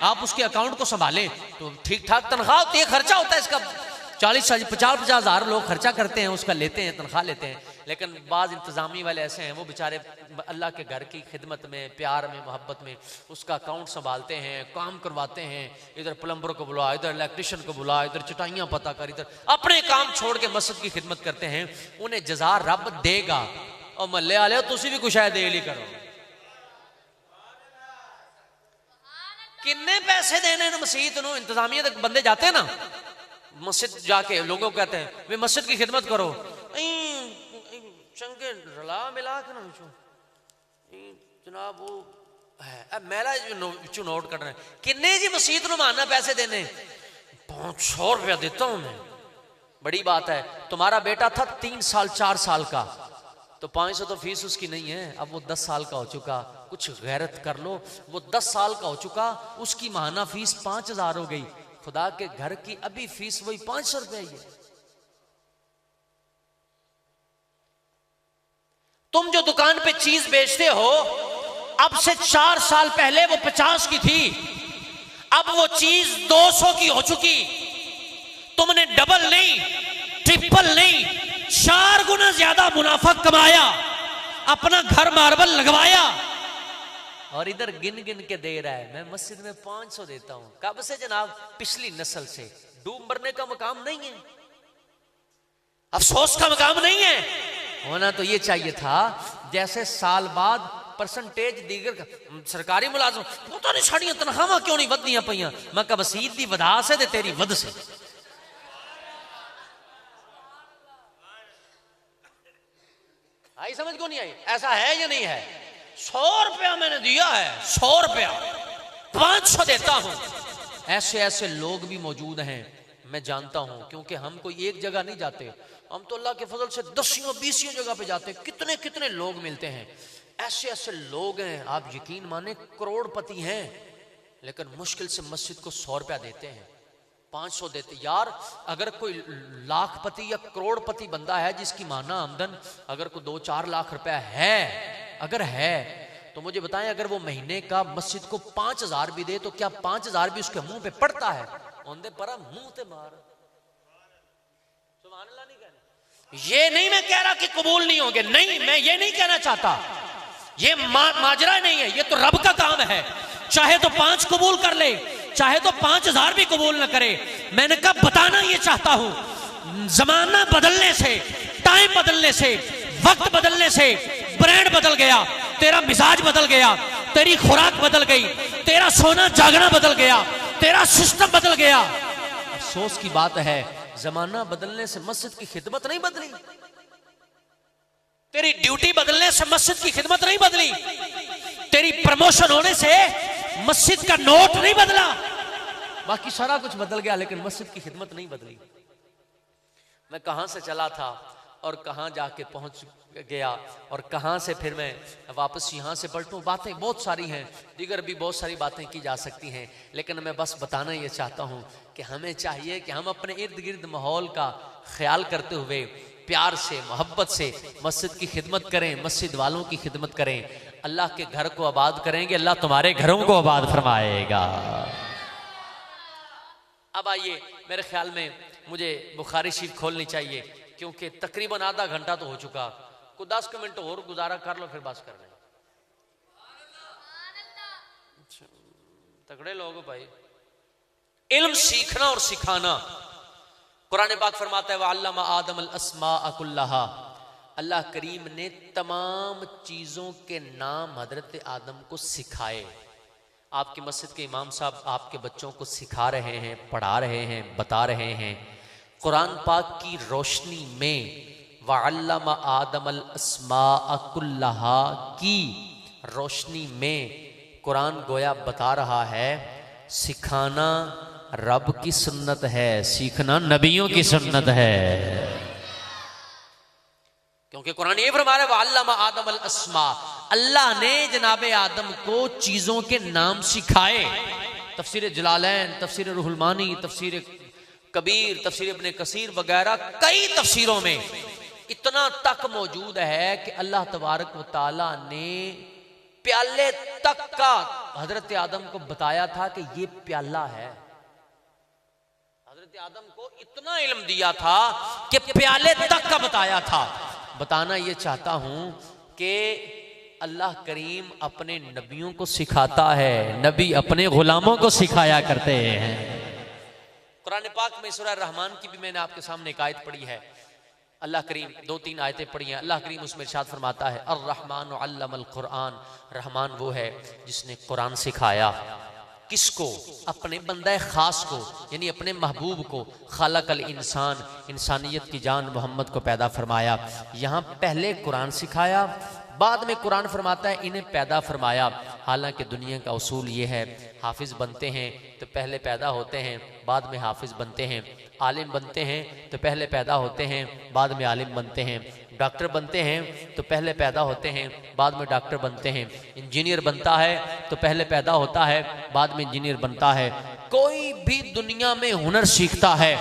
आप उसके अकाउंट को संभालें तो ठीक ठाक तनख्वाह होती है, खर्चा होता है इसका 40-50 हज़ार लोग खर्चा करते हैं, उसका लेते हैं, तनख्वाह लेते हैं। लेकिन बाज़ इंतज़ामी वाले ऐसे हैं, वो बेचारे अल्लाह के घर की खिदमत में, प्यार में, मोहब्बत में उसका अकाउंट संभालते हैं, काम करवाते हैं, इधर प्लम्बर को बुला, इधर इलेक्ट्रिशियन को बुला, इधर चटाइयाँ पता कर, इधर अपने काम छोड़ के मस्जिद की खिदमत करते हैं। उन्हें जज़ा रब देगा। और मल्ले वाले तुसी भी कुछ है दे ली करो, किन्ने पैसे देने मसीत नूं, इंतजामिया तक बंदे जाते हैं ना मस्जिद जाके, लोगों को कहते हैं वे मस्जिद की खिदमत करो, चंगे रला मिला के ना जनाब वो है मेला नोट करना है, किन्ने जी मस्जिद नूं माना पैसे देने, 500 रुपया देता हूं मैं, बड़ी बात है। तुम्हारा बेटा था 3 साल 4 साल का, तो 500 तो फीस उसकी नहीं है, अब वो 10 साल का हो चुका, कुछ गैरत कर लो, वो 10 साल का हो चुका, उसकी माहाना फीस 5000 हो गई, खुदा के घर की अभी फीस वही 500 रुपए ही है। तुम जो दुकान पे चीज बेचते हो, अब से 4 साल पहले वो 50 की थी, अब वो चीज 200 की हो चुकी, तुमने डबल नहीं, ट्रिपल नहीं, 4 गुना ज्यादा मुनाफा कमाया, अपना घर मार्बल लगवाया, और इधर गिन गिन के दे रहा है मैं मस्जिद में 500 देता हूं। कब से जनाब? पिछली नस्ल से। डूब मरने का मकाम नहीं है, अफसोस का मकाम नहीं है। होना तो ये चाहिए था जैसे साल बाद परसेंटेज दीगर सरकारी मुलाजम पता नहीं साड़ियां तनख्वाहां क्यों नहीं वधियां पईयां, मैं कब मसीद दी वधा से ते तेरी वध से। आई समझ क्यों नहीं आई? ऐसा है या नहीं है? 100 रुपया मैंने दिया है, 100 रुपया 500 देता हूं। ऐसे ऐसे लोग भी मौजूद हैं, मैं जानता हूं, क्योंकि हम कोई एक जगह नहीं जाते, हम तो अल्लाह के फजल से 10-20 जगह पे जाते, कितने कितने लोग मिलते हैं। ऐसे ऐसे लोग हैं, आप यकीन माने करोड़पति हैं, लेकिन मुश्किल से मस्जिद को 100 रुपया देते हैं। 500 देते। यार अगर कोई लाखपति या करोड़पति बंदा है जिसकी माना आमदन अगर कोई 2-4 लाख रुपया है, अगर है तो मुझे बताएं, अगर वो महीने का मस्जिद को 5000 भी दे तो क्या 5000 भी उसके मुंह पे पड़ता है? ओंदे पर मुंह ते मार। सुभान अल्लाह नहीं कहना। ये नहीं मैं कह रहा कि कबूल नहीं होंगे, नहीं, मैं ये नहीं कहना चाहता, ये माजरा नहीं है, ये तो रब का काम है। चाहे तो 5 कबूल कर ले, चाहे तो 5000 भी कबूल न करे। मैंने कहा बताना ये चाहता हूं, जमाना बदलने से, टाइम बदलने से, वक्त बदलने से ब्रांड बदल गया, तेरा मिजाज बदल गया, तेरी खुराक बदल गई, तेरा सोना जागना बदल गया, तेरा सिस्टम बदल गया। अफसोस की बात है जमाना बदलने से मस्जिद की खिदमत नहीं बदली, तेरी ड्यूटी बदलने से मस्जिद की खिदमत नहीं बदली, तेरी प्रमोशन होने से मस्जिद का नोट नहीं बदला, बाकी सारा कुछ बदल गया लेकिन मस्जिद की खिदमत नहीं बदली। मैं कहां से चला था और कहां जाके पहुंच गया और कहां से फिर मैं वापस यहां से पलटूं, बातें बहुत सारी हैं, दीगर भी बहुत सारी बातें की जा सकती हैं, लेकिन मैं बस बताना ये चाहता हूं कि हमें चाहिए कि हम अपने इर्द गिर्द माहौल का ख्याल करते हुए प्यार से, मोहब्बत से मस्जिद की खिदमत करें, मस्जिद वालों की खिदमत करें। अल्लाह के घर को आबाद करेंगे, अल्लाह तुम्हारे घरों को आबाद फरमाएगा। अब आइए, मेरे ख्याल में मुझे बुखारी शरीफ खोलनी चाहिए क्योंकि तकरीबन आधा घंटा तो हो चुका, कुछ 10 मिनट और गुजारा कर लो फिर बस कर लें। तगड़े लोग भाई। इल्म सीखना और सिखाना, कुरान पाक फरमाता है वअल्लमा आदम अल अस्माअ कुल्लहा, अल्लाह करीम ने तमाम चीजों के नाम हजरत आदम को सिखाए। आपकी मस्जिद के इमाम साहब आपके बच्चों को सिखा रहे हैं, पढ़ा रहे हैं, बता रहे हैं। कुरान पाक की रोशनी में वअल्लमा आदम अल अस्माअ कुल्लहा की रोशनी में कुरान गोया बता रहा है सिखाना रब की सुन्नत है, सीखना नबियों की सुन्नत है। क्योंकि कुरान ये फरमा रहा है वअल्लमा आदम अल अस्मा, अल्लाह ने जनाबे आदम को चीजों के नाम सिखाए। तफसीर जलालैन, तफसीर रूहुल मानी, तफसीर कबीर, तफसीर इब्ने कसीर वगैरह कई तफसीरों में इतना तक मौजूद है कि अल्लाह तबारक व तआला ने प्याले तक का हजरत आदम को बताया था कि ये प्याला है। हजरत आदम को इतना इल्म दिया था कि प्याले तक का बताया था। बताना ये चाहता हूं कि अल्लाह करीम अपने नबियों को सिखाता है, नबी अपने गुलामों को सिखाया करते हैं। कुरान पाक में सूरह रहमान की भी मैंने आपके सामने एक आयत पढ़ी है, अल्लाह करीम 2-3 आयतें पढ़ी हैं। अल्लाह करीम उसमें इरशाद फरमाता है अर्रहमान अल्लमल कुरान, रहमान वो है जिसने कुरान सिखाया। किसको? अपने बंदा खास को, यानी अपने महबूब को। खालकल इंसान, इंसानियत की जान मोहम्मद को पैदा फरमाया। यहाँ पहले कुरान सिखाया, बाद में कुरान फरमाता है इन्हें पैदा फरमाया। हालांकि दुनिया का उसूल ये है हाफिज बनते हैं तो पहले पैदा होते हैं, बाद में हाफिज बनते हैं। आलिम बनते हैं तो पहले पैदा होते हैं, बाद में आलिम बनते हैं। डॉक्टर बनते हैं तो पहले पैदा होते हैं, बाद में डॉक्टर बनते हैं। इंजीनियर बनता है तो पहले पैदा होता है, बाद में इंजीनियर बनता है। कोई भी दुनिया में हुनर सीखता है,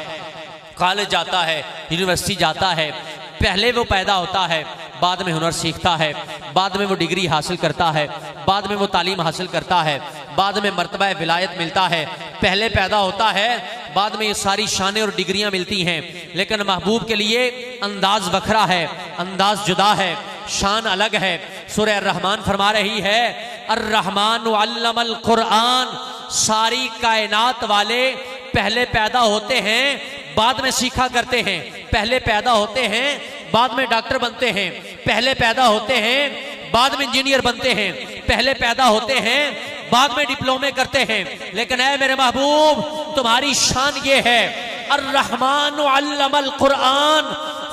कॉलेज जाता है, यूनिवर्सिटी जाता है, पहले वो पैदा होता है, बाद में हुनर सीखता है, बाद में वो डिग्री हासिल करता है, बाद में वो तालीम हासिल करता है, बाद में मर्तबा विलायत मिलता है। पहले पैदा होता है, बाद में ये सारी शानें और डिग्रियां मिलती हैं। लेकिन महबूब के लिए अंदाज बखरा है, अंदाज जुदा है, शान अलग है। सूरह रहमान फरमा रही है अर्रहमान अल्लमल कुरान, सारी कायनात वाले पहले पैदा होते हैं, बाद में सीखा करते हैं। पहले पैदा होते हैं, बाद में डॉक्टर बनते हैं। पहले पैदा होते हैं, बाद में इंजीनियर बनते हैं। पहले पैदा होते हैं, बाद में डिप्लोमे करते हैं। लेकिन ऐ मेरे महबूब, तुम्हारी शान ये है अर्रहमान अल्लमल कुरान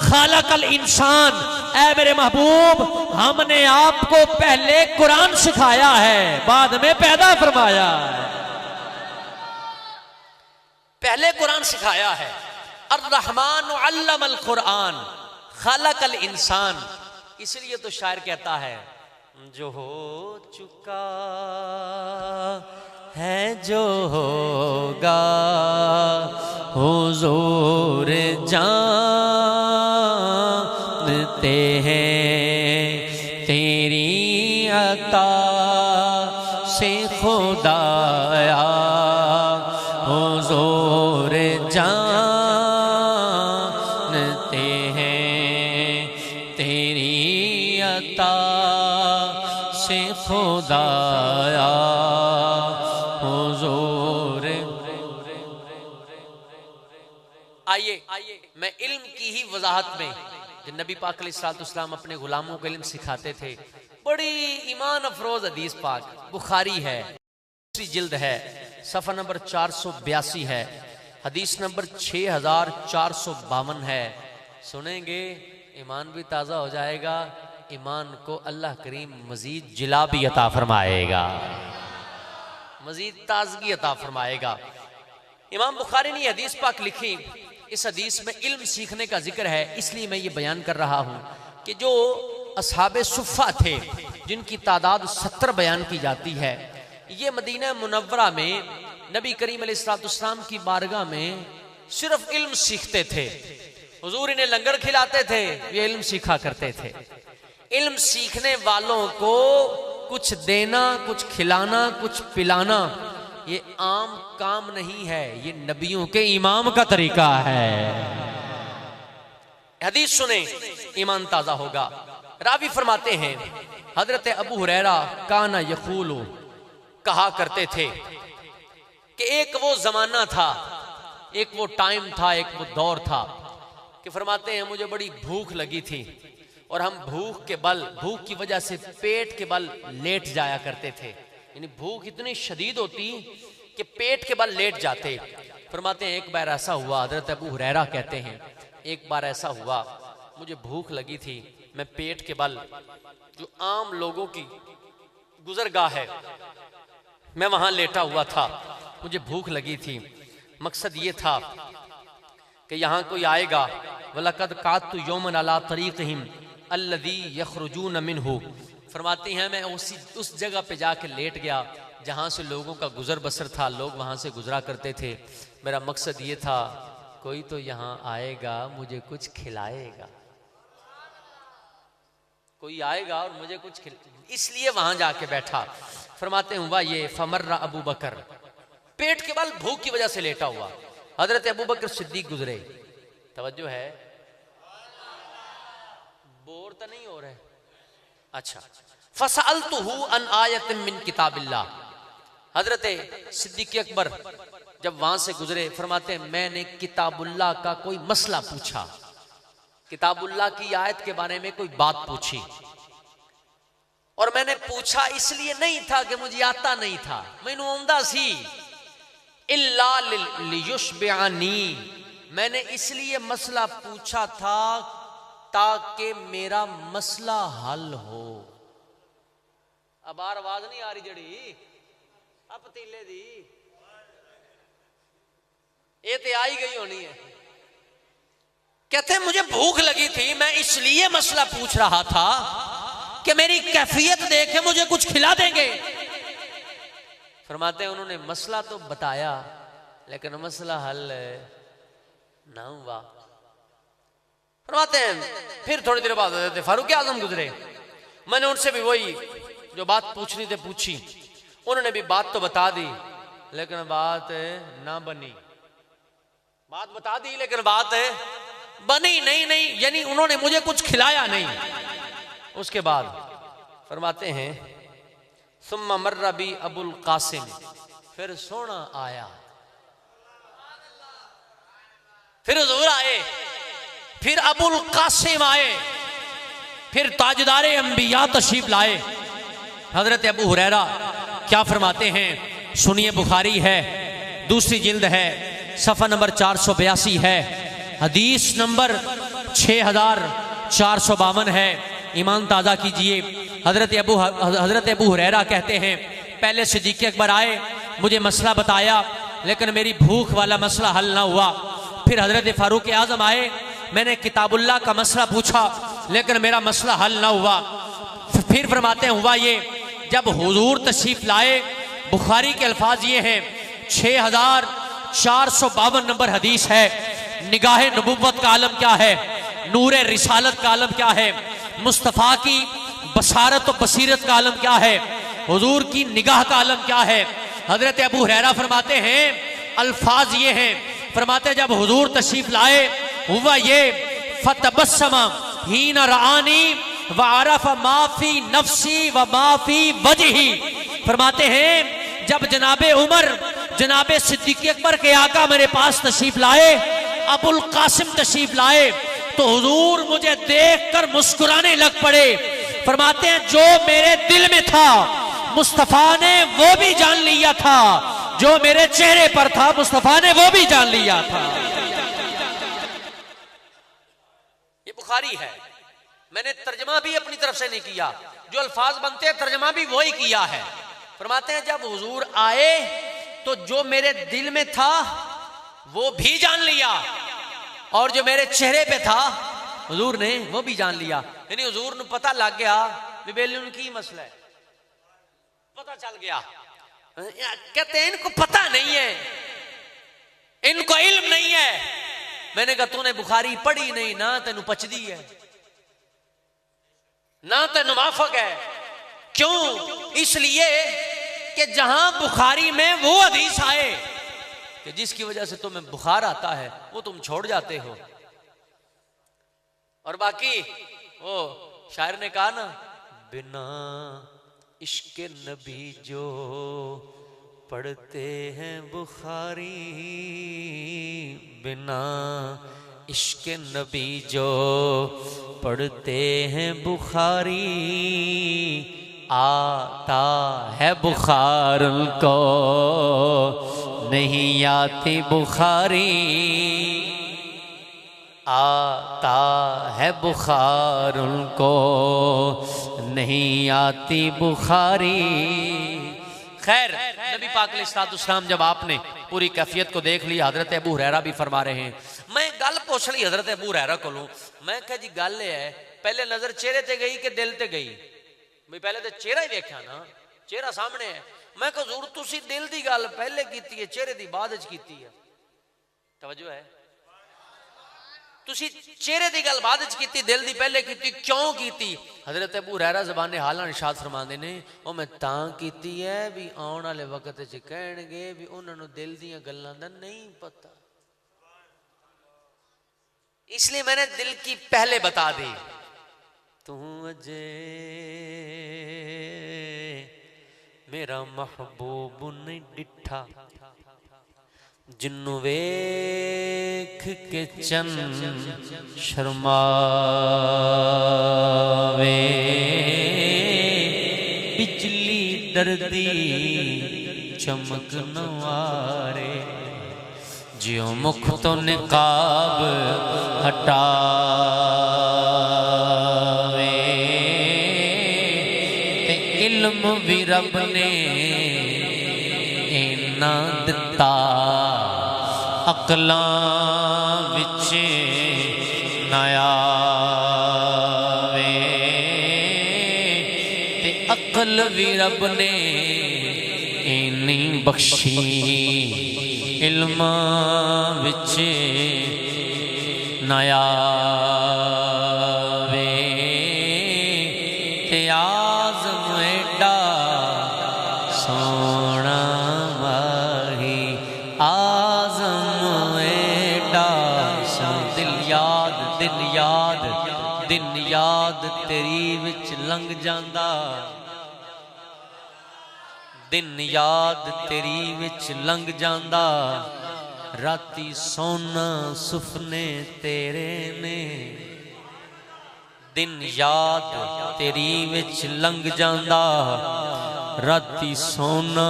खालकल इंसान। ऐ मेरे महबूब, हमने आपको पहले कुरान सिखाया है, बाद में पैदा फरमाया है। पहले कुरान सिखाया है। अर्रहमान अल्लमल कुरान खालकल इंसान। इसलिए तो शायर कहता है जो हो चुका है जो होगा हुजूर जानते हैं तेरी अता से खुदाया हुजूर। आइए मैं इल्म की ही वजाहत में, जब नबी पाक अलैहिस्सलाम अपने गुलामों को इल्म सिखाते थे, बड़ी ईमान अफरोज हदीस पाक बुखारी है, दूसरी जिल्द है, सफ़ा नंबर 482 है, हदीस नंबर 6452 है। सुनेंगे ईमान भी ताज़ा हो जाएगा, ईमान को अल्लाह करीम मजीद जिला भी अता फरमाएगा, मजीद ताजगी अता फरमाएगा। इमाम बुखारी ने हदीस पाक लिखी, इस हदीस में इल्म सीखने का जिक्र है, इसलिए मैं ये बयान कर रहा हूँ कि जो असहाबे सुफ़ा थे जिनकी तादाद 70 बयान की जाती है, ये मदीना मुनव्वरा में नबी करीम अलैहिस्सलाम की बारगाह में सिर्फ इल्म सीखते थे। हुजूर इन्हें लंगर खिलाते थे, ये इल्म सीखा करते थे। इल्म सीखने वालों को कुछ देना, कुछ खिलाना, कुछ पिलाना ये आम काम नहीं है, ये नबियों के इमाम का तरीका है। हदीस सुने, ईमान ताजा होगा। रावी फरमाते हैं हजरत अबू हुरैरा काना यकूलु, कहा करते थे कि एक वो जमाना था, एक वो टाइम था, एक वो दौर था कि फरमाते हैं मुझे बड़ी भूख लगी थी और हम भूख की वजह से पेट के बल लेट जाया करते थे। यानी भूख इतनी शदीद होती कि पेट के बल लेट जाते। फरमाते हैं एक बार ऐसा हुआ, हजरत अबू हुरैरा कहते हैं एक बार ऐसा हुआ, मुझे भूख लगी थी, मैं पेट के बल, जो आम लोगों की गुजरगाह है, मैं वहां लेटा हुआ था, मुझे भूख लगी थी। मकसद ये था कि यहाँ कोई आएगा, वलक़द कातु यौमन अला तरीक़हिम अल्लज़ी यख़रुजून मिन्हु। फरमाती हैं मैं उस जगह पे जाके लेट गया जहाँ से लोगों का गुजर बसर था, लोग वहाँ से गुजरा करते थे। मेरा मकसद ये था कोई तो यहाँ आएगा, मुझे कुछ खिलाएगा, कोई आएगा और मुझे कुछ इसलिए वहां जाके बैठा। फरमाते हुआ ये फमर्रा अबू बकर, पेट के बल भूख की वजह से लेटा हुआ हजरत अबू बकर सिद्दीक गुजरे। तवज्जो है, बोर तो नहीं हो रहे? अच्छा। फसअलतुहु अन आयतिन मिन किताबिल्लाह, हजरत सिद्दीक अकबर जब वहां से गुजरे, फरमाते मैंने किताबुल्लाह का कोई मसला पूछा, किताबुल्लाह की आयत के बारे में कोई बात पूछी। और मैंने पूछा इसलिए नहीं था कि मुझे आता नहीं था, मैंने आंदा सी, इल्ला लियुशबिअनी, मैंने इसलिए मसला पूछा था ताकि मेरा मसला हल हो। अब आवाज नहीं आ रही जड़ी अब पतीले दी, ये तो आई गई होनी है। कहते मुझे भूख लगी थी, मैं इसलिए मसला पूछ रहा था कि मेरी कैफियत देखे मुझे कुछ खिला देंगे। फरमाते हैं उन्होंने मसला तो बताया लेकिन मसला हल ना हुआ। फरमाते हैं फिर थोड़ी देर बाद फारूक आजम गुजरे, मैंने उनसे भी वही जो बात पूछनी थी पूछी, उन्होंने भी बात तो बता दी लेकिन बात ना बनी। बात बता दी लेकिन बात बनी नहीं, यानी उन्होंने मुझे कुछ खिलाया नहीं। उसके बाद फरमाते हैं सुम्मा मर्रा बी अबुल कासिम, फिर सोना आया, फिर हुजूर आए, फिर अबुल कासिम आए, फिर ताजदारे अंबिया तशरीफ लाए हजरत अबू हुरैरा। क्या फरमाते हैं सुनिए, बुखारी है, दूसरी जिल्द है, सफ़ा नंबर 482 है, हदीस नंबर 6452 है। ईमान ताज़ा कीजिए। हजरत अबू हुरैरा कहते हैं पहले सिद्दीक़ अकबर आए, मुझे मसला बताया लेकिन मेरी भूख वाला मसला हल ना हुआ। फिर हजरत फारूक आज़म आए, मैंने किताबुल्लाह का मसला पूछा लेकिन मेरा मसला हल ना हुआ। फिर फरमाते हुआ ये जब हुजूर तशरीफ लाए, बुखारी के अल्फाज ये हैं, 6452 नंबर हदीस है, निगाहे नबुव्वत का आलम क्या है, नूरे रिसालत का आलम क्या है, मुस्तफ़ा की बसारत और बसीरत का आलम क्या है, हुजूर की निगाह का आलम क्या है। हजरत अबू हुरैरा फरमाते हैं अल्फाज ये हैं, फरमाते जब हुजूर तशरीफ लाए हुआ ये फतबस्समा हीन रआनी व अरफ माफी नफ्सी व माफी वजही। फरमाते हैं जब जनाबे उमर जनाबे सिद्दीक अकबर के आका मेरे पास तशरीफ लाए, अबुल कासिम तशरीफ लाए, तो हुजूर मुझे देखकर मुस्कुराने लग पड़े। फरमाते हैं जो मेरे दिल में था मुस्तफा ने वो भी जान लिया था, जो मेरे चेहरे पर था मुस्तफा ने वो भी जान लिया था। ये बुखारी है, मैंने तर्जमा भी अपनी तरफ से नहीं किया, जो अल्फाज बनते हैं तर्जमा भी वही किया है। फरमाते हैं जब हुजूर आए तो जो मेरे दिल में था वो भी जान लिया, और जो मेरे चेहरे पे था हुजूर ने वो भी जान लिया। यानी हुजूर ने पता लग गया कि बेली की मसला है, पता चल गया। कहते हैं इनको पता नहीं है, इनको इल्म नहीं है। मैंने कहा तूने बुखारी पढ़ी नहीं ना, तेन पचदी है ना, तेन माफक है। क्यों? इसलिए कि जहां बुखारी में वो हदीस आए कि जिसकी वजह से तुम्हें बुखार आता है वो तुम छोड़ जाते हो, और बाकी वो शायर ने कहा ना, बिना इश्क नबी जो पढ़ते हैं बुखारी, बिना इश्क नबी जो पढ़ते हैं बुखारी, आता है बुखार उनको नहीं आती बुखारी, आता है बुखार उनको नहीं आती बुखारी। खैर नबी पाक अलैहिस्सलाम जब आपने पूरी कैफियत को देख ली, हजरत अबू हुरैरा भी फरमा रहे हैं, मैं गल पूछ ली हजरत अबू हुरैरा को, मैं कहा जी गल है पहले नजर चेहरे ते गई कि दिल ते गई? भाई पहले तो चेहरा ही देखा ना, चेहरा सामने है। मैं कहा हुजूर तुसी दिल दी गल पहले कीती है, चेहरे दी बाद च कीती है। तवज्जो है? तुसी चेहरे दी गल बाद च कीती, दिल दी पहले कीती, क्यों कीती? हजरत अबू हुरैरा ज़बाने हाल इरशाद फरमांदे ने, ओ मैं तां कीती है भी आउण वाले वक्त च कहणगे भी उन्हां नूं दिल दीयां गल्लां दा नहीं पता, इसलिए मैंने दिल की पहले बता दी। तू अजे मेरा महबूब नहीं डिठा, जिन्नू वेख के चन शर्मावे, बिजली डरदी चमक नवारे, जियो मुख तो निकाब हटावे, ते इल्म भी रब ने इना दिता, अकलां विच नया वे, ते अकल भी रब ने इनी बख्शी, इल्म विच नया वे, ते आज़म एडा सोना माही, आज़म एडा दिल याद दिन याद दिन याद तेरी विच लंघ जांदा, दिन याद तेरी विच लंघ जांदा, राती सोना सुफने तेरे ने, दिन याद तेरी विच लंघ जांदा, राती सोना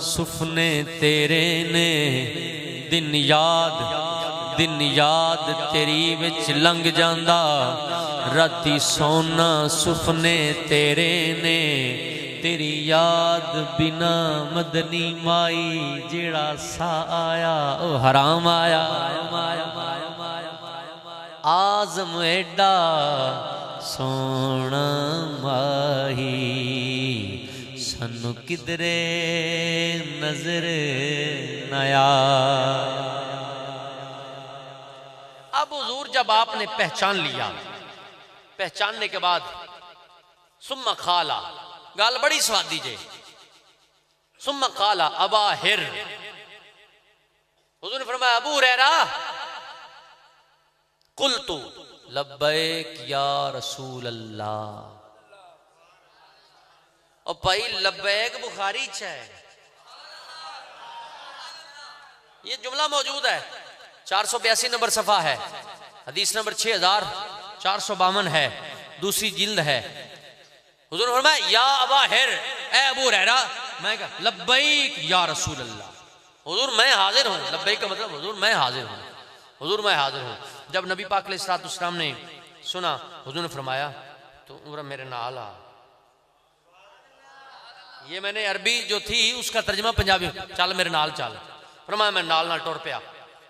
सुफने तेरे ने, दिन याद तेरी विच लंघ जांदा, राती सोना सुफने तेरे ने, तेरी याद बिना मदनी माई जेड़ा सा आया ओ हराम आया, आज़म एडा सोना माही, सानू किधरे नजर नया। अब हुजूर जब आपने पहचान लिया, पहचानने के बाद सुम्मा खाला, गाल बड़ी स्वादी जे, सुम्मा काला अबा हिर, फरमाया अबू हुरैरा कुल्तु लब्बैक या रसूल अल्लाह। और भाई लब्बैक बुखारी च है, ये जुमला मौजूद है, 482 नंबर सफा है, हदीस नंबर 6452 है, दूसरी जिल्द है। हुजूर फरमाया या अबा हिर, ए अबू हुरैरा, मैं कहा लब्बैक या रसूल अल्लाह, हुजूर मैं हाजिर हूँ। लब्बैक का मतलब हुजूर मैं हाजिर हूँ, हुजूर मैं हाजिर हूँ। जब नबी पाक अलैहिस्सलाम ने सुना, हुजूर ने फरमाया तो उमर मेरे नाल आ। ये मैंने अरबी जो थी उसका तर्जमा पंजाबी, चल मेरे नाल चल। फरमाया मैं नाल नाल टुर पिया,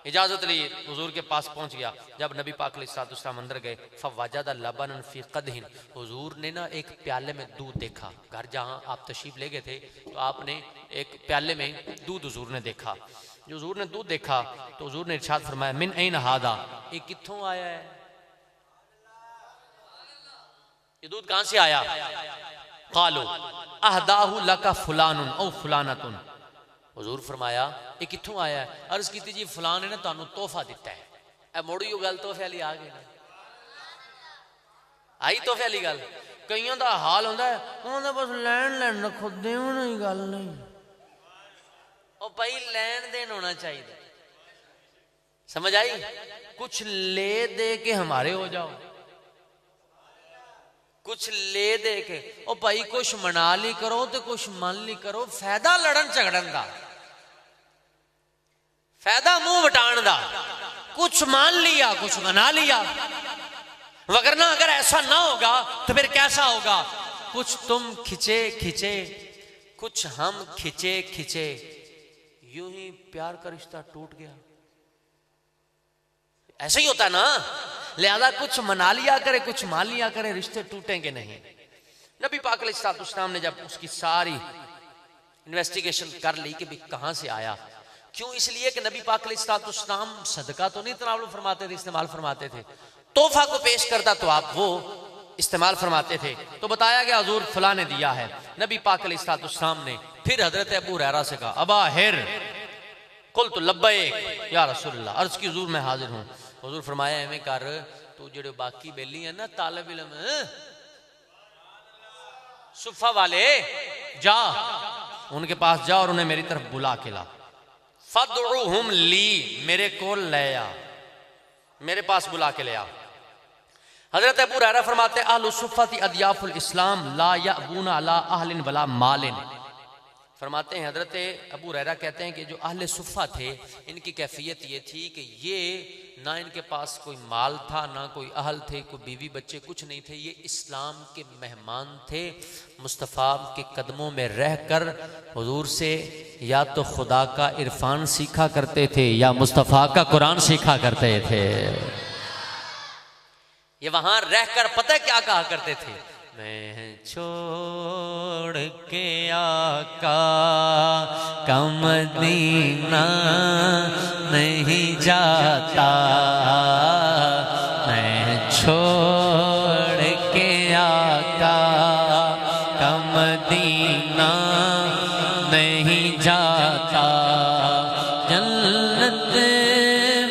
इजाजत ली, हुजूर के पास पहुंच गया। जब नबी पाक अलैहिस्सलाम अंदर गए, फवजद लबनन फी क़दहिन, हुजूर ने ना एक प्याले में दूध देखा। घर जहां आप तशरीफ ले गए थे तो आपने एक प्याले में दूध हुजूर ने देखा। जो हुजूर ने दूध देखा तो हुजूर ने इरशाद फरमाया मिन ऐन हादा, ये कित्थों आया है, ये दूध कहां से आया। कालो अहदाहु लका फुलानुन औ फुलानतुन, हुजूर फरमाया ये कित्थों आया है। अर्ज की जी फलान ने ना तुहानू तोहफा दिता है। ए मोड़ी गल तोहफे वाली आ गई, आई तोहफे वाली गल। कईयों का हाल होंदा है उन्होंने बस लैन लैन रखो, देवन ही गल नहीं। और भाई लैन देन होना चाहिए, समझ आई। कुछ ले दे के हमारे हो जाओ, कुछ ले दे के। ओ भाई कुछ मना ली करो तो कुछ मन ली करो, फायदा लड़न झगड़न का, फायदा मुंह वटाण दा। कुछ मान लिया कुछ मना लिया, वगरना अगर ऐसा ना होगा तो फिर कैसा होगा। कुछ तुम खिंचे खिंचे, कुछ हम खिंचे खिंचे, यूं ही प्यार का रिश्ता टूट गया। ऐसा ही होता है ना। लिहाजा कुछ मना लिया करे कुछ मान लिया करे, रिश्ते टूटेंगे नहीं। नबी पाक अलैहिस्सलाम ने जब उसकी सारी इन्वेस्टिगेशन कर ली कि भी कहां से आया, क्यों, इसलिए कि नबी पाक अलैहिस्सलाम सदका तो नहीं तनावुल फरमाते थे, इस्तेमाल फरमाते थे। तोहफा को पेश करता तो आप वो इस्तेमाल फरमाते थे। तो बताया गया हुजूर फला ने दिया है। नबी पाक अलैहिस्सलाम ने फिर हजरत अबू हुरैरा से कहा अबा हिर कुल्तु लब्बैक या रसूलल्लाह, अर्ज की हुजूर मैं हाजिर हूं। हुजूर फरमाया एवें कर, तू जेड़े बाकी बेली है ना तालिब इल्म सुफा वाले, जा उनके पास जा और उन्हें मेरी तरफ बुला के ला। फदउहुम ली, मेरे को ले आ, मेरे पास बुला के ले आ। हजरत अबू हुरैरा फरमाते अहलु सुफ़्फ़ती अदियाफुल इस्लाम ला यअबूना अला अहलिन वला मालिन। फरमाते हैं हजरत अबू हुरैरा कहते हैं कि जो अहले सुफ़्फ़ा थे इनकी कैफियत ये थी कि ये ना इनके पास कोई माल था, ना कोई अहल थे, कोई बीवी बच्चे कुछ नहीं थे। ये इस्लाम के मेहमान थे। मुस्तफ़ा के कदमों में रहकर हुजूर से या तो खुदा का इरफान सीखा करते थे या मुस्तफ़ा का कुरान सीखा करते थे। ये वहां रहकर पता है क्या कहा करते थे, मैं छोड़ के आका का मदीना नहीं जाता, मैं छोड़ के आका का मदीना नहीं जाता। जन्नत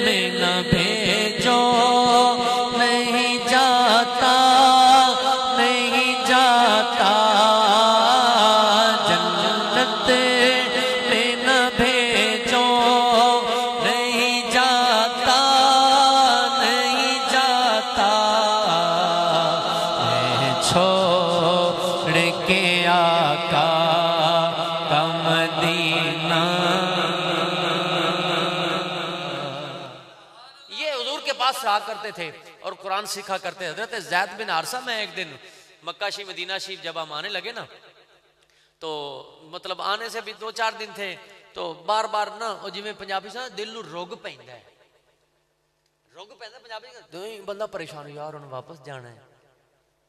में न भेजो नहीं जाता, नहीं जाता। जन्नत में न भेजो नहीं जाता, नहीं जाता। मैं छोड़ के आका का मदीना। ये हुजूर के पास रहा करते थे और कुरान सीखा करते। हजरत ज़ैद बिन हारिसा में एक दिन मक्का शरीफ मदीना शरीफ जब हम आने लगे ना, तो मतलब आने से भी 2-4 दिन थे, तो बार बार ना जिमें पंजाबी से दिल नूं रुग पैंदा है, रुग पैंदा पंजाबी तो ही बंदा परेशान, यार उन्हें वापस जाना है,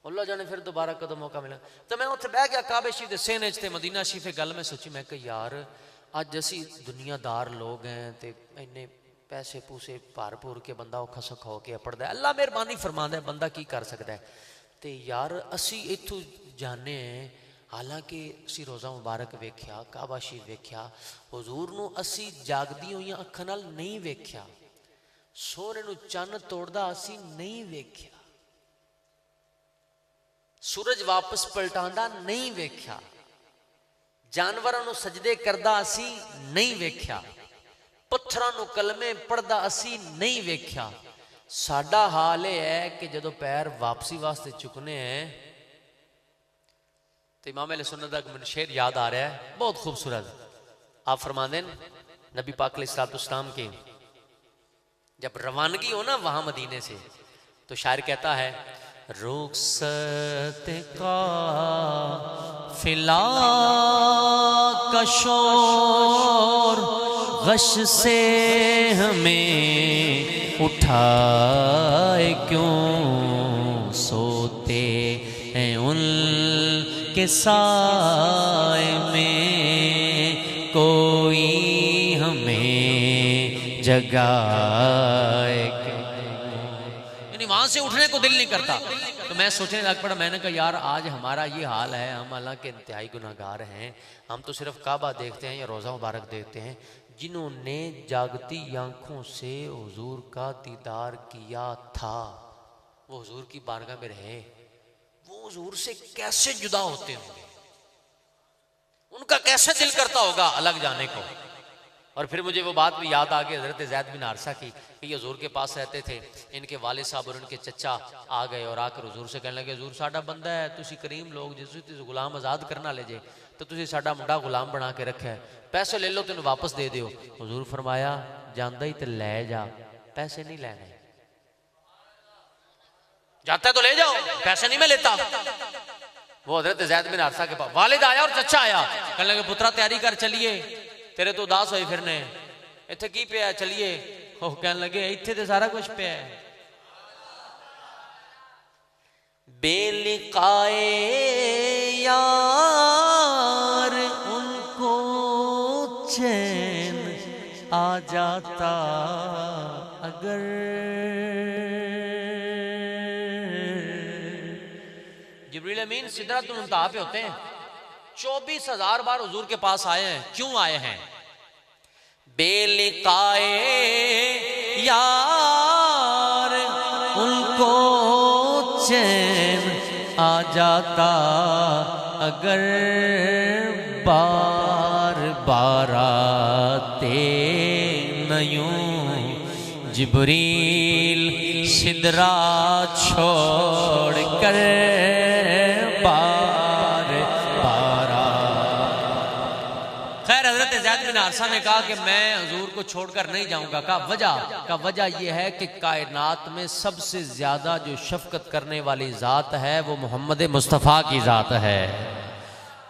अल्लाह जाने फिर दोबारा कदों मौका मिला। तो मैं उत्थे बह गया काबे शरीफ दे सेने च, मदीना शरीफ गल मैं सोची, मैं कहा यार अज असी दुनियादार लोग हैं ते इन्ने पैसे पूसे भर भूर के बंदा औखा सौखा होके अपड़दा है, अल्लाह मेहरबानी फरमांदा है, बंदा की कर सकता है। ते यार असी इत्थों जाने हालांकि असी रोज़ा मुबारक वेख्या, काबा शरीफ वेख्या, हुजूर नूं असी जागदी होईयां अखां नाल नहीं वेख्या, सोहरे नूं चन्न तोड़दा असी नहीं वेख्या, सूरज वापस पलटांदा नहीं वेख्या, जानवरां नूं सजदे करदा असी नहीं वेख्या, पत्थरां नूं कलमे पढ़दा असी नहीं वेख्या। साडा हाल यह है कि जदों पैर वापसी वास्ते चुकने हैं तो इमाम अहले सुन्नत का एक शेर याद आ रहा है, बहुत खूबसूरत। आप फरमाते हैं नबी पाक अलैहिस्सलाम की जब रवानगी हो ना वहां मदीने से, तो शायर कहता है, रुखसत का फिला का शोर गश से हमें उठाए क्यों, सोते हैं उनके साए में कोई हमें जगाए क्यों। यानी वहां से उठने को दिल नहीं करता। तो मैं सोचने लग पड़ा, मैंने कहा यार आज हमारा ये हाल है, हम हालांकि इंतहाई गुनाहगार हैं, हम तो सिर्फ काबा देखते हैं या रोज़ा मुबारक देखते हैं। जिन्होंने जागती आंखों से हुजूर का दीदार किया था, वो हुजूर की बारगाह में रहे, वो हुजूर से कैसे जुदा होते होंगे, उनका कैसे दिल करता होगा अलग जाने को। और फिर मुझे वो बात भी याद आ गई हज़रत ज़ैद बिन हारिसा की, कि ये हुजूर के पास रहते थे, इनके वालिद साहब और इनके चचा आ गए और आकर हुजूर से कहने लगे, हुजूर साडा बंदा है, तुसी करीम लोग जिस गुलाम आज़ाद करना ले जे, तो तुसी साडा मुंडा गुलाम बना के रखा है, पैसे ले लो तेन वापस दे दियो। हुजूर फरमाया, जांदा ही तो ले जा, पैसे नहीं लेने, जाता है तो ले जाओ, पैसे नहीं मैं लेता। वो हज़रत ज़ैद बिन हारिसा के पास वालिद आया और चचा आया, कहने लगे पुत्रा तैयारी कर चलिए, तेरे तो उदास होए फिरने, इत्थे की पिया चलिए। वो कहने लगे इत्थे तो सारा कुछ पिया है। बेलिकाए यार उनको चैन आ जाता अगर, जिब्रील अमीन सिदरतुल मुंतहा पे होते हैं, 24,000 बार हुजूर के पास आए हैं। क्यों आए हैं? बेलिकाए यार उनको चैन आ जाता अगर, बार बार आते न यूं जिब्रील सिदरा छोड़ कर, हारिसा ने कहा कि मैं हुजूर को छोड़कर नहीं जाऊंगा। कहा वजह यह है कि कायनात में सबसे ज्यादा जो शफकत करने वाली जात है वो मोहम्मद मुस्तफ़ा की जात है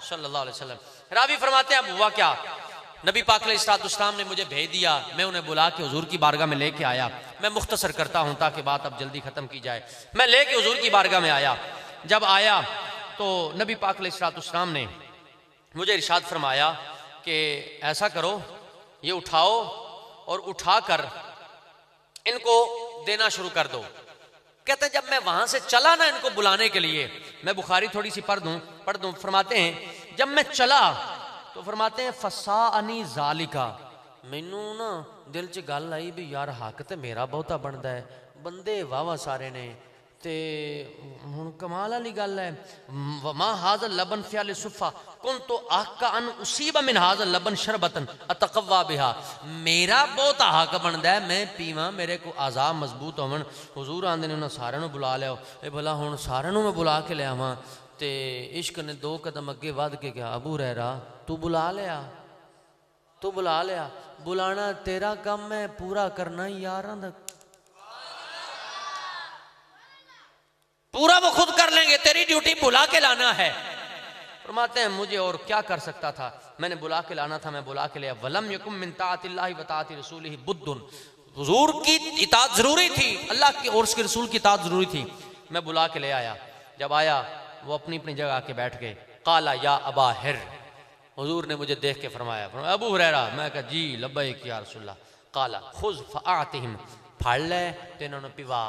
सल्लल्लाहु अलैहि वसल्लम। रावी फरमाते हैं, अब हुआ क्या, नबी पाक अलैहिस्सलाम ने मुझे भेज दिया, मैं उन्हें बुला के हुजूर की बारगाह में लेके आया। मैं मुख्तसर करता हूं ताकि बात अब जल्दी खत्म की जाए। मैं लेके हुजूर की बारगाह में आया। जब आया तो नबी पाक अलैहिस्सलाम ने मुझे इरशाद फरमाया कि ऐसा करो, ये उठाओ और उठाकर इनको देना शुरू कर दो। कहते हैं जब मैं वहां से चला ना इनको बुलाने के लिए, मैं बुखारी थोड़ी सी पढ़ दूं। फरमाते हैं जब मैं चला तो फरमाते हैं फसाअनी ज़ालिका, मैनू ना दिल च गल आई भी यार हक तो मेरा बहुता बनता है, बंदे वावा सारे ने ते हुण कमाल वाली गल है। वमा हाज़ल लबन फ़ियाल सुफ़ा कुन तो आका अन उसीबा मिन हाज़ल लबन शरबतन अतक़व्वा बिहा, मेरा बहुत हक बनता है मैं पीवा, मेरे को आज़ाब मजबूत होवन। हुजूर आंदे ने उन्हें सारे नूं बुला लिया, ये भला हुण सारे नूं मैं बुला के लिया वां, ते इश्क ने 2 कदम अगे वध के कहा, अबू हुरैरा तू बुला लिया, तू बुला लिया, बुलाना तेरा काम है, पूरा करना ही यारां दा, पूरा वो खुद कर लेंगे, तेरी ड्यूटी बुला के लाना है। फरमाते हैं मुझे और क्या कर सकता था, मैंने बुला के लाना था, मैं बुला के लिया। वलम यकुम मिन ताअतिल्लाहि व ताअति रसूलिहि बुद्दुन, हुजूर की इताअत जरूरी थी, अल्लाह की और उसके रसूल की इताअत जरूरी थी। मैं बुला के ले आया। जब आया वो अपनी अपनी जगह आके बैठ गए। काला या अबा हिर, हुजूर ने मुझे देख के फरमाया अबू हुरैरा, मैं कहा जी लब्बैक या रसूलल्लाह। काला खुज़ फ़अतिहिम, फड़ ले तो इन्होंने पिवा,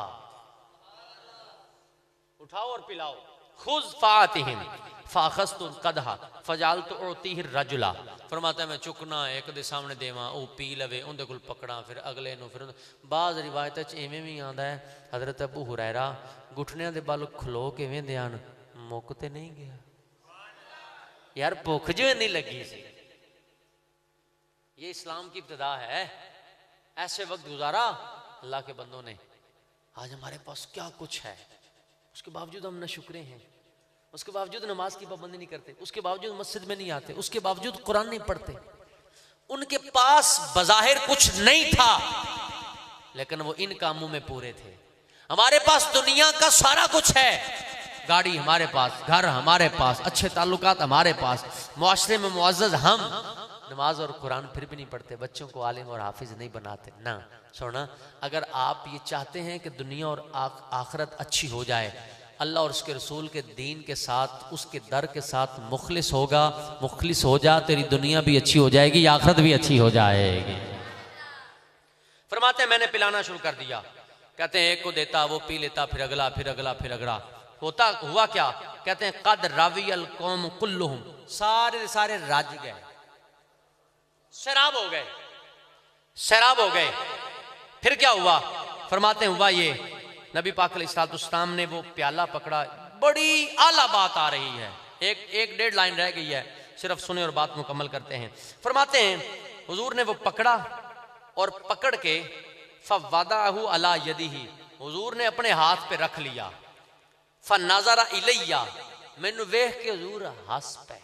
उठाओ और पिलाओ। खुज़ फ़ातिहिम फ़ाख़ज़तु क़दहा फ़जअलतु उतीहि रजुला। फरमाता है मैं चुकना एक दे सामने देवां ओ पी लवे उनदे कोल पकड़ा फिर अगले नूं फिर बाज़ रिवायत च इवें भी आंदा है हज़रत अबू हुरैरा घुटनियां दे बल खलो के वेंदे आन मुक ते नहीं गया यार भुख जो नहीं लगी सी। ये इस्लाम की इब्तिदा है। ऐसे वक्त गुजारा अल्लाह के बंदों ने। आज हमारे पास क्या कुछ है, उसके बावजूद हम नाशुक्रे हैं, उसके बावजूद नमाज की पाबंदी नहीं करते, उसके बावजूद मस्जिद में नहीं आते, उसके बावजूद कुरान नहीं पढ़ते। उनके पास बज़ाहिर कुछ नहीं था लेकिन वो इन कामों में पूरे थे। हमारे पास दुनिया का सारा कुछ है, गाड़ी हमारे पास, घर हमारे पास, अच्छे ताल्लुकात हमारे पास, मुआशरे में मुअज़्ज़ज़ हम, नमाज और कुरान फिर भी नहीं पढ़ते, बच्चों को आलिम और हाफिज नहीं बनाते ना। सुना, अगर आप ये चाहते हैं कि दुनिया और आखिरत अच्छी हो जाए, अल्लाह और उसके रसूल के दीन के साथ, उसके दर के साथ मुखलिस होगा, मुखलिस हो जा, तेरी दुनिया भी अच्छी हो जाएगी, आखिरत भी अच्छी हो जाएगी। फरमाते हैं मैंने पिलाना शुरू कर दिया। कहते हैं एक को देता, वो पी लेता, फिर अगला, फिर अगला, फिर अगला। हुआ क्या? कहते हैं कद रावियल कौम कुल्लुहुम, सारे सारे राज गए, शराब हो गए, शराब हो गए। फिर क्या हुआ? फरमाते हैं हुआ ये, नबी पाक अलैहिस्सलाम ने वो प्याला पकड़ा। बड़ी आला बात आ रही है, एक डेढ़ लाइन रह गई है, सिर्फ सुने और बात मुकम्मल करते हैं। फरमाते हैं हुजूर ने वो पकड़ा और पकड़ के फवदाहु अला यदिही, हुजूर ने अपने हाथ पे रख लिया। फनज़रा इलैया, मैनू वेख के हुजूर हंस पे।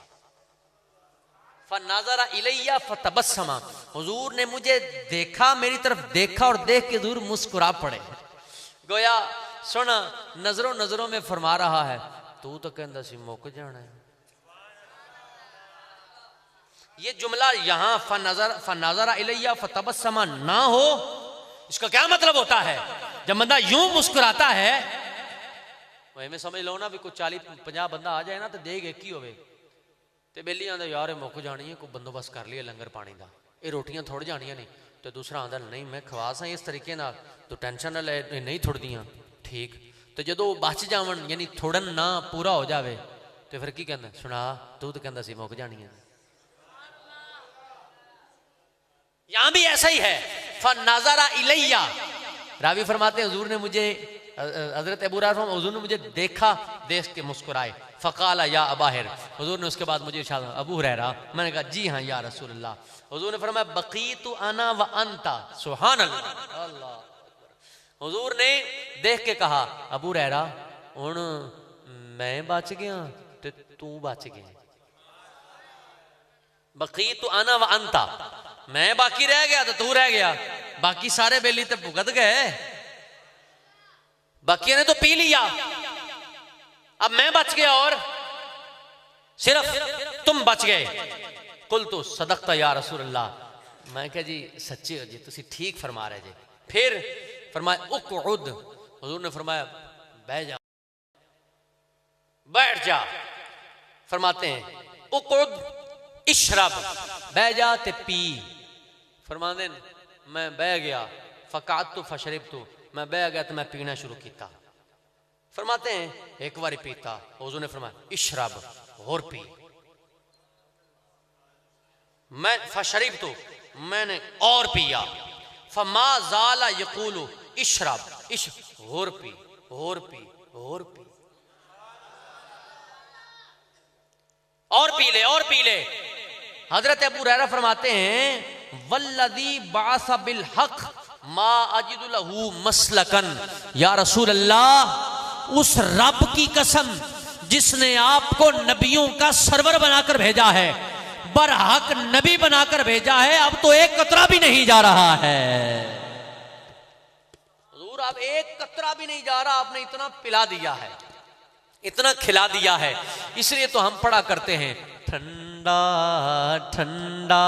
फनज़रा इलैया फतबस्समा, हुजूर ने मुझे देखा, मेरी तरफ देखा और देख के हुजूर मुस्कुरा पड़े। गोया सुना नजरों नजरों में फरमा रहा है, तू तो कहंदा सी मुक जाना है। ये जुमला यहां फनज़रा इलैया फतबस्समा ना हो, इसका क्या मतलब होता है? जब बंदा यूं मुस्कुराता है, में समझ लो ना भी कोई 40-50 बंदा आ जाए ना तो देख एक ही होवे ते बेली आंदा यार मुक जानी है, कोई बंदोबस्त कर लिया लंगर पानी का, ये रोटियां थोड़ जानियां नहीं, तो दूसरा आंदा नहीं मैं खवास हाँ इस तरीके ना, तो टेंशन ना ले, नहीं थोड़दियां ठीक। तो जो बच जावन यानी थोड़न ना पूरा हो जाए तो फिर की कहना, सुना तू तो कहंदा सी मुक जानी है। यहां भी ऐसा ही है। फनज़रा इलैया, रावी फरमाते हैं हुजूर ने मुझे, हजरत अबू हुरैरा हुजूर ने मुझे देखा, देख के मुस्कुराए। फ़क़ाला या अबाहिर, हुजूर ने उसके बाद मुझे इरशाद, अबू हुरैरा, मैंने कहा जी हाँ या रसूल अल्लाह। हुजूर ने फरमाया बक़ीतु अना व अंता, सुभान अल्लाह। हुजूर ने देख के कहा अबू हुरैरा हुण मैं बच गया ते तू बच गया। बक़ीतु अना व अंता, मैं बाकी रह गया तो तू रह गया, बाकी सारे बेली तो भुगत गए, बाकी ने तो पी लिया, अब मैं बच गया और सिर्फ तुम बच गए। कुल तो सदक़ता या रसूल अल्लाह, मैं कहा जी सच्चे हो जी, तुसी ठीक फरमा रहे जी। फिर फरमाया उक़उद, हुजूर ने फरमाया बैठ जा, बैठ जा। फरमाते हैं उक़उद इशरब, बैठ जा ते पी। फरमाते मैं बह गया, फ़क़अदतु फ़शरिबतु, मैं बह गया तो मैं पीना शुरू किया। फरमाते हैं एक बार पीता, हुजूर ने फरमाया इशरब, और पी। मैं फ़शरिबतु, मैंने और पिया। फमा ज़ाला यक़ूलु इशरब, और पी, और पी, और पी, और पी ले, और पी ले। हजरत अबू हुरैरा फरमाते हैं वल्लज़ी बाअसा बिल हक़ मा अजिदु लहू मसलकन, या रसूल अल्लाह, उस रब की कसम जिसने आपको नबियों का सरवर बनाकर भेजा है, बरहक नबी बनाकर भेजा है, अब तो एक कतरा भी नहीं जा रहा है। हुजूर अब एक कतरा भी नहीं जा रहा, आपने इतना पिला दिया है, इतना खिला दिया है। इसलिए तो हम पढ़ा करते हैं ठंडा ठंडा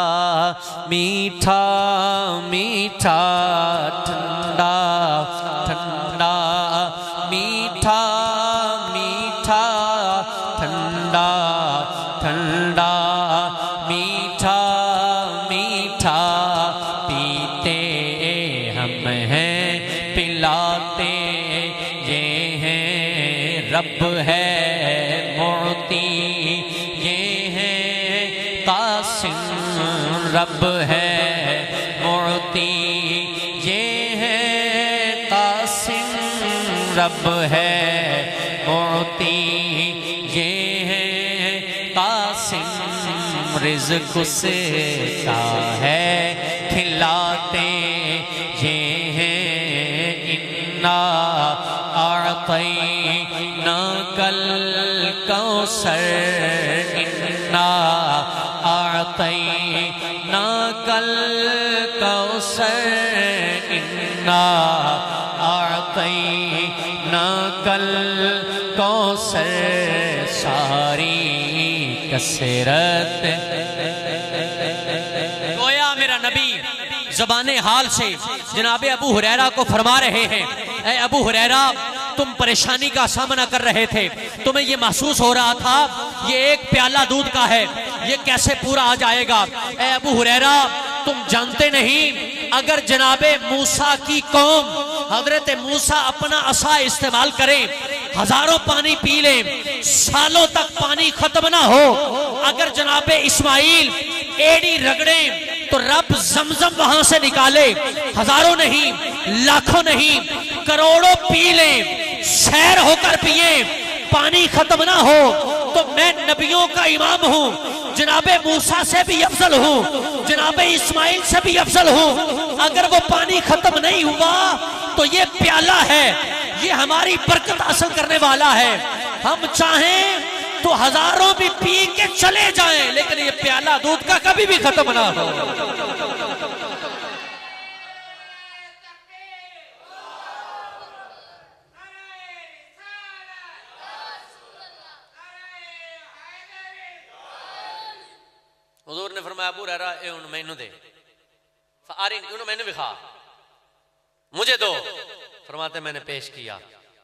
मीठा मीठा, ठंडा ठंडा मीठा मीठा, ठंडा ठंडा मीठा मीठा, पीते हम हैं पिलाते ये हैं रब है। रब है मुअती, ये है कासिम रब है मुअती, ये है कासिम रिज़्क़ से का है खिलाते ये हैं। इन्ना आतैना कल कौसर, इन्ना आतैना कल कौसर, इन्ना आतैना कल कौसर। सारी कसरत गोया मेरा नबी ज़बाने हाल से जनाबे अबू हुरैरा को फरमा रहे हैं, ऐ अबू हुरैरा तुम परेशानी का सामना कर रहे थे, तुम्हें ये महसूस हो रहा था ये एक प्याला दूध का है, ये कैसे पूरा आ जाएगा। ऐ अबू हुरैरा तुम जानते नहीं अगर जनाबे मूसा की कौम हजरत मूसा अपना असा इस्तेमाल करें, हजारों पानी पी लें, सालों तक पानी खत्म ना हो, अगर जनाबे इस्माइल एड़ी रगड़े तो रब जमजम वहां से निकाले, हजारों नहीं लाखों नहीं करोड़ों पी लें, सैर होकर पिए, पानी खत्म ना हो, तो मैं नबियों का इमाम हूं, जनाबे मूसा से भी अफजल हूं, जनाबे इस्माइल से भी अफजल हूं। अगर वो पानी खत्म नहीं हुआ तो ये प्याला है, ये हमारी बरकत हासिल करने वाला है। हम चाहें तो हजारों भी पी के चले जाएं, लेकिन ये प्याला दूध का कभी भी खत्म ना हो। हुजूर ने फरमाया अबू हुरैरा ए उन मैनू दे, फारिन उन मैंने विखा मुझे दो। फरमाते मैंने पेश किया,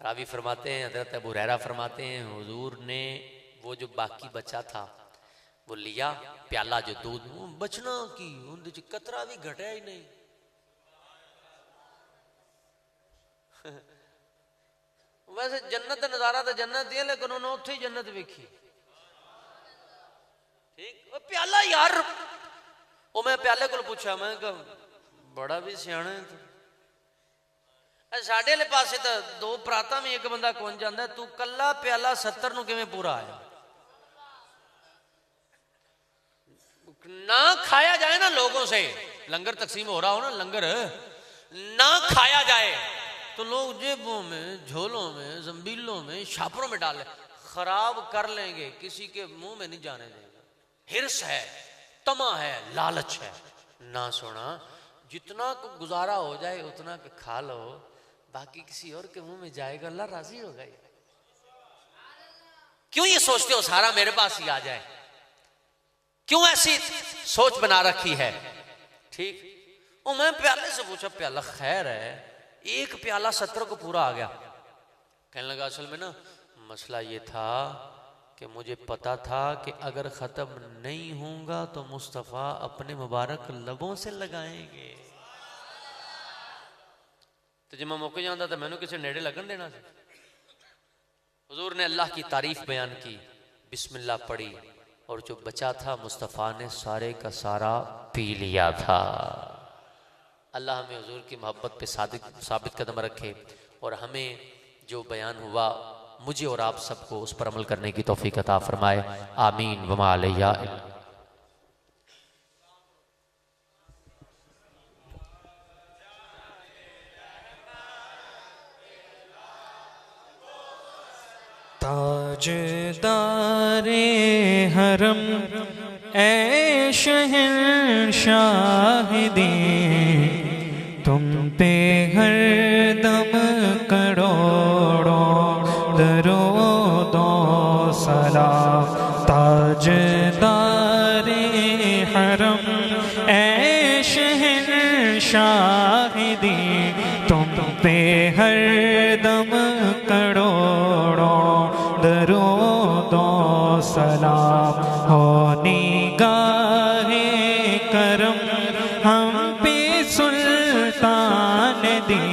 रावी फरमाते हैं हजरत अबू हुरैरा फरमाते हैं हुजूर ने वो जो बाकी बचा था वो लिया, प्याला जो दूध बचना की उनदे च कतरा भी घटया ही नहीं। वैसे जन्नत का नजारा तो जन्नत दिया, लेकिन उन्होंने उत्थे ही जन्नत वेखी। ठीक प्याला यार, वो मैं प्याले को पूछा, मैं बड़ा भी सियाना है साढ़े वाले पासे तो दो पराता में एक बंदा कौन जाता, तू कला प्याला 70 नूं किवें पूरा आया। ना खाया जाए ना लोगों से, लंगर तकसीम हो रहा हो ना, लंगर ना खाया जाए तो लोग जेबों में, झोलों में, जंबीलों में, छापरों में डाल खराब कर लेंगे, किसी के मुंह में नहीं जाने देंगे। हिर्स है, तमा है, लालच है। ना सोना जितना को गुजारा हो जाए उतना को खा लो, बाकी किसी और के मुंह में जाएगा, अल्लाह राजी होगा। क्यों ये सोचते हो सारा मेरे पास ही आ जाए, क्यों ऐसी सोच बना रखी है। ठीक वो मैं प्याले से पूछा, प्याला खैर है, एक प्याला 70 को पूरा आ गया। कहने लगा असल में ना मसला ये था कि मुझे पता था कि अगर ख़त्म नहीं होगा तो मुस्तफ़ा अपने मुबारक लबों से लगाएंगे, तो जब मैं मुक जाता तो मैंने किसी नेड़े लगन देना था। हुजूर ने अल्लाह की तारीफ बयान की, बिस्मिल्लाह पढ़ी, और जो बचा था मुस्तफ़ा ने सारे का सारा पी लिया था। अल्लाह हमें हुजूर की मोहब्बत पे साबित कदम रखे, और हमें जो बयान हुआ मुझे और आप सबको उस पर अमल करने की तौफीक अता फरमाए। आमीन वमा अलैया। ताजदारे हरम ऐ शहंशाह दे, तुम पे हर दम करोड़ों दरूदो सलाम। ताजदारे हरम ऐ शहंशाह दे, तुम पे हर दम करोड़ों दरूदो सलाम। हो निगाहे करम हम पे सुल्तान दे,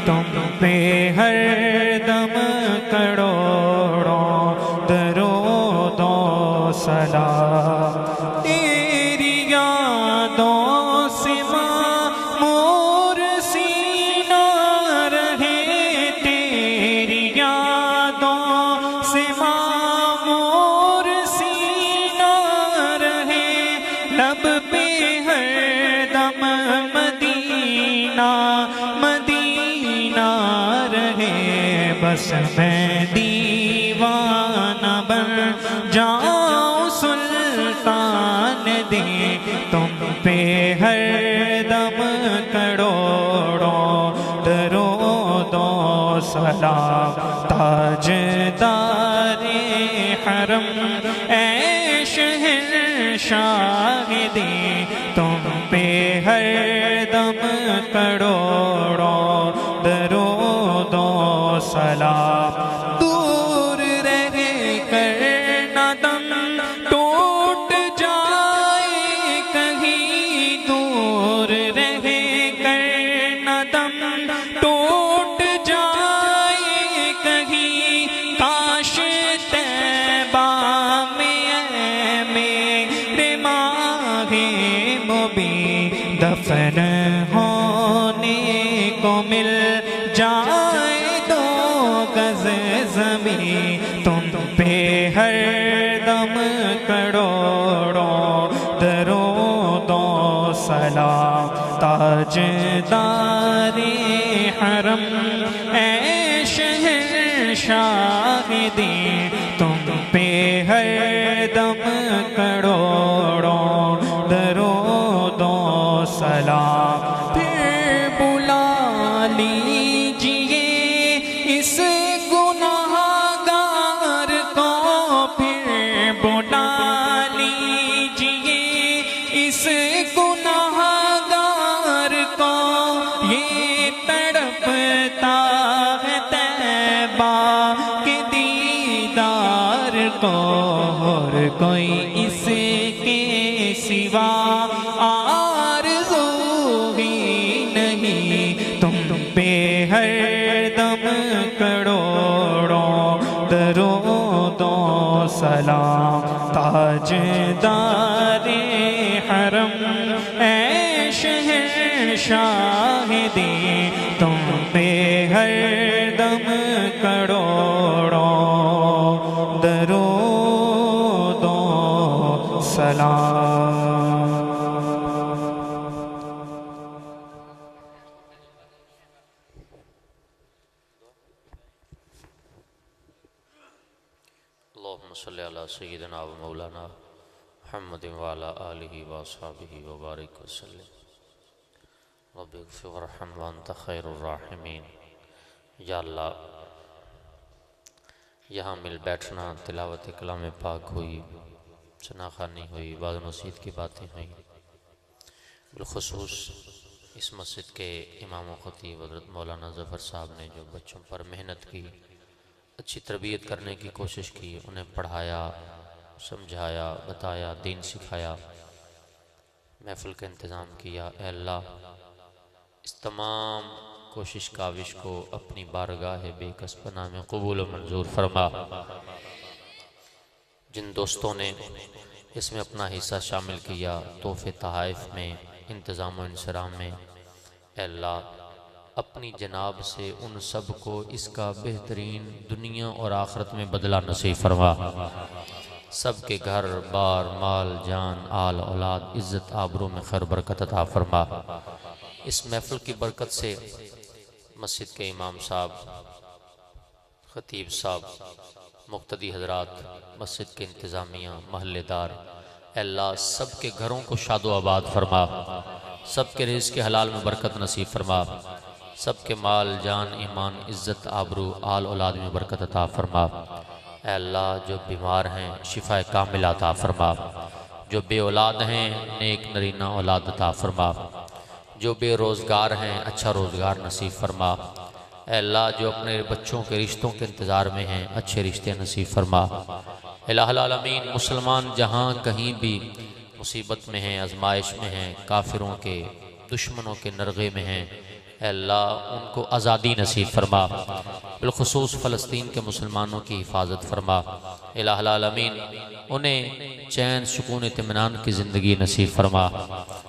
तुम पे हर दम करोड़ों दरूदो सलाम। तेरी यादों से मामूर सीना रहे, तेरी यादों से मामूर सीना रहे, लब पे हरदम मदीना मदीना रहे। बस मैं दीवाना बन जाऊं सुल्तान दे तुम पे हरदम करोड़ों दरूदो सलाम। ताजदारे हरम ऐ शहंशाह दे तुम पे हरदम करोड़ों दरूदो सलाम। दूर रह कर न दम टूट जाए कहीं, दूर रह कर न दम टूट जाए कहीं। काश तैबा में मेरे माहे मुबीन दफन होने को मिल जाए दो गज ज़मीं तुम पे हरदम करोड़ों दरूदो सलाम। ताजदारे हरम ऐ शहंशाह दे तुम पे हरदम करोड़ों दरूदो सलाम। फिर बुला लीजिए इस गुनाहगार को, फिर बुला लीजिए इस गुनाहगार को। ये तड़पता है तैबा के दीदार को, और कोई इसके सिवा आरज़ू ही नहीं। तुम पे हरदम करोड़ों दरूदो सलाम। ताजदारे हरम ऐ शहंशाह दे तुम पे हरदम करोड़ों दरूदो सलाम। अल्लाहुम्मा सल्ली अला सय्यिदिना व मौलाना मुहम्मद व अला आलिहि व अस्हाबिहि व बारिक वसल्लम। रब्बि इग़फिर वरहम व अंत खैरुर राहिमीन। या अल्लाह, यहाँ मिल बैठना, तिलावत कलाम पाक हुई, सनाखानी हुई, वाज़ नसीहत की बातें हुई। बिलखुसूस इस मस्जिद के इमाम व खतीब हज़रत मौलाना ज़फ़र साहब ने जो बच्चों पर मेहनत की, अच्छी तरबियत करने की कोशिश की, उन्हें पढ़ाया, समझाया, बताया, दीन सिखाया, महफ़िल का इंतज़ाम किया। ऐ अल्लाह, इस तमाम कोशिश काविश को अपनी बारगाह बेकस पनाह में कबूल व मंजूर फरमा। जिन दोस्तों ने इसमें अपना हिस्सा शामिल किया, तोहफ़े तहाइफ में, इंतज़ाम व इंसराम में, ऐ अल्लाह अपनी जनाब से उन सब को इसका बेहतरीन दुनिया और आखिरत में बदला नसीब फरमा। सब के घर बार, माल, जान, आल, औलाद, इज़्ज़त, आबरू में खैर बरकत अता फरमा। इस महफ़िल की बरकत से मस्जिद के इमाम साहब, खतीब साहब, मुक्तदी हजरात, मस्जिद के इंतज़ामिया, महल्लेदार, अल्लाह सब के घरों को शादो आबाद फरमा। सब के रिज़्क़ के हलाल में बरकत नसीब फरमा। सब के माल, जान, ईमान, इज़्ज़त, आबरू, आल, औलाद में बरकत अता फरमा। अल्लाह जो बीमार हैं शिफा कामिल अता फरमा। जो बे औलाद हैं नेक नरीना औलाद अता फरमा। जो बेरोज़गार हैं अच्छा रोज़गार नसीब फरमा। अल्लाह जो अपने बच्चों के रिश्तों के इंतज़ार में हैं अच्छे रिश्ते नसीब फरमा। इलाहुल आलमीन, मुसलमान जहाँ कहीं भी मुसीबत में हैं, आजमाइश में हैं, काफिरों के दुश्मनों के नरगे में हैं, ऐ अल्लाह उनको आज़ादी नसीब फरमा, बिलखुसूस फ़लस्तीन के मुसलमानों की हिफाजत फरमा। इलाहुल आलमीन उन्हें चैन सुकून इत्मीनान की ज़िंदगी नसीब फरमा।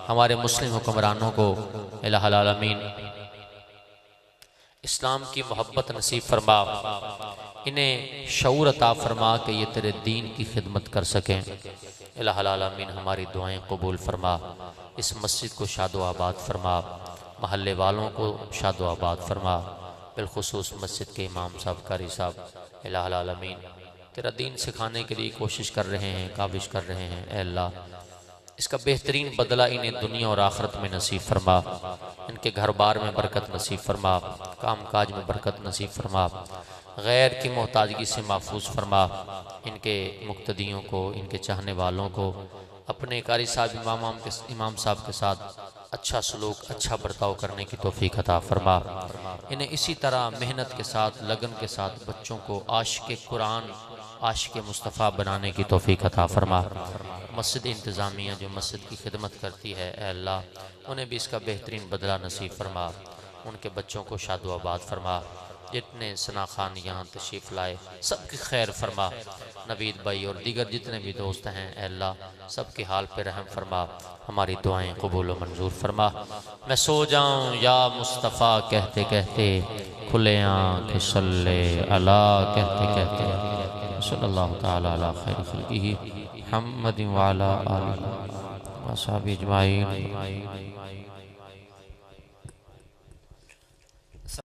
हमारे मुस्लिम हुक्मरानों को इलाहुल आलमीन इस्लाम की मोहब्बत नसीब फरमा, इन्हें शऊर अता फरमा कि ये तेरे दीन की खिदमत कर सकें। इलाहुल आलमीन हमारी दुआएं कबूल फरमा, इस मस्जिद को शादो आबाद फरमा, महल्ले वालों को शादो आबाद फरमा, बिलखुसूस मस्जिद के इमाम साहब कारी साहब। इलाहुल आलमीन तेरा दीन सिखाने के लिए कोशिश कर रहे हैं, काविश कर रहे हैं। ऐ अल्लाह इसका बेहतरीन बदला इन्हें दुनिया और आखिरत में नसीब फरमा, इनके घर बार में बरकत नसीब फरमा, काम काज में बरकत नसीब फरमा, गैर की मोहताजगी से महफूज फरमा। इनके मुक्तदियों को, इनके चाहने वालों को अपने कारी साहब इमाम साहब के साथ अच्छा सलूक, अच्छा बर्ताव करने की तौफीक अता फरमा। इन्हें इसी तरह मेहनत के साथ, लगन के साथ बच्चों को आशिक़ कुरान, आशिक़ मुस्तफ़ा बनाने की तौफीक अता फरमा। मस्जिद इंतज़ामिया जो मस्जिद की खिदमत करती है, ऐ अल्लाह उन्हें भी इसका बेहतरीन बदला नसीब फरमा, उनके बच्चों को शादो आबाद फरमा। जितने सना खान यहाँ तशरीफ़ लाए सबकी खैर फरमा। नवीद भाई और दीगर जितने भी दोस्त हैं, ऐ अल्लाह सबके हाल पे रहम फरमा, हमारी दुआएं कबूल व मंजूर फरमा। मैं सो जाऊँ या मुस्तफ़ा कहते कहते, खुले आँख सल्ले अला कहते कहते, सल्लल्लाहु तआला अला खैर खल्क़िही मुहम्मद व अला आलिहि व अस्हाबिही अजमाइन।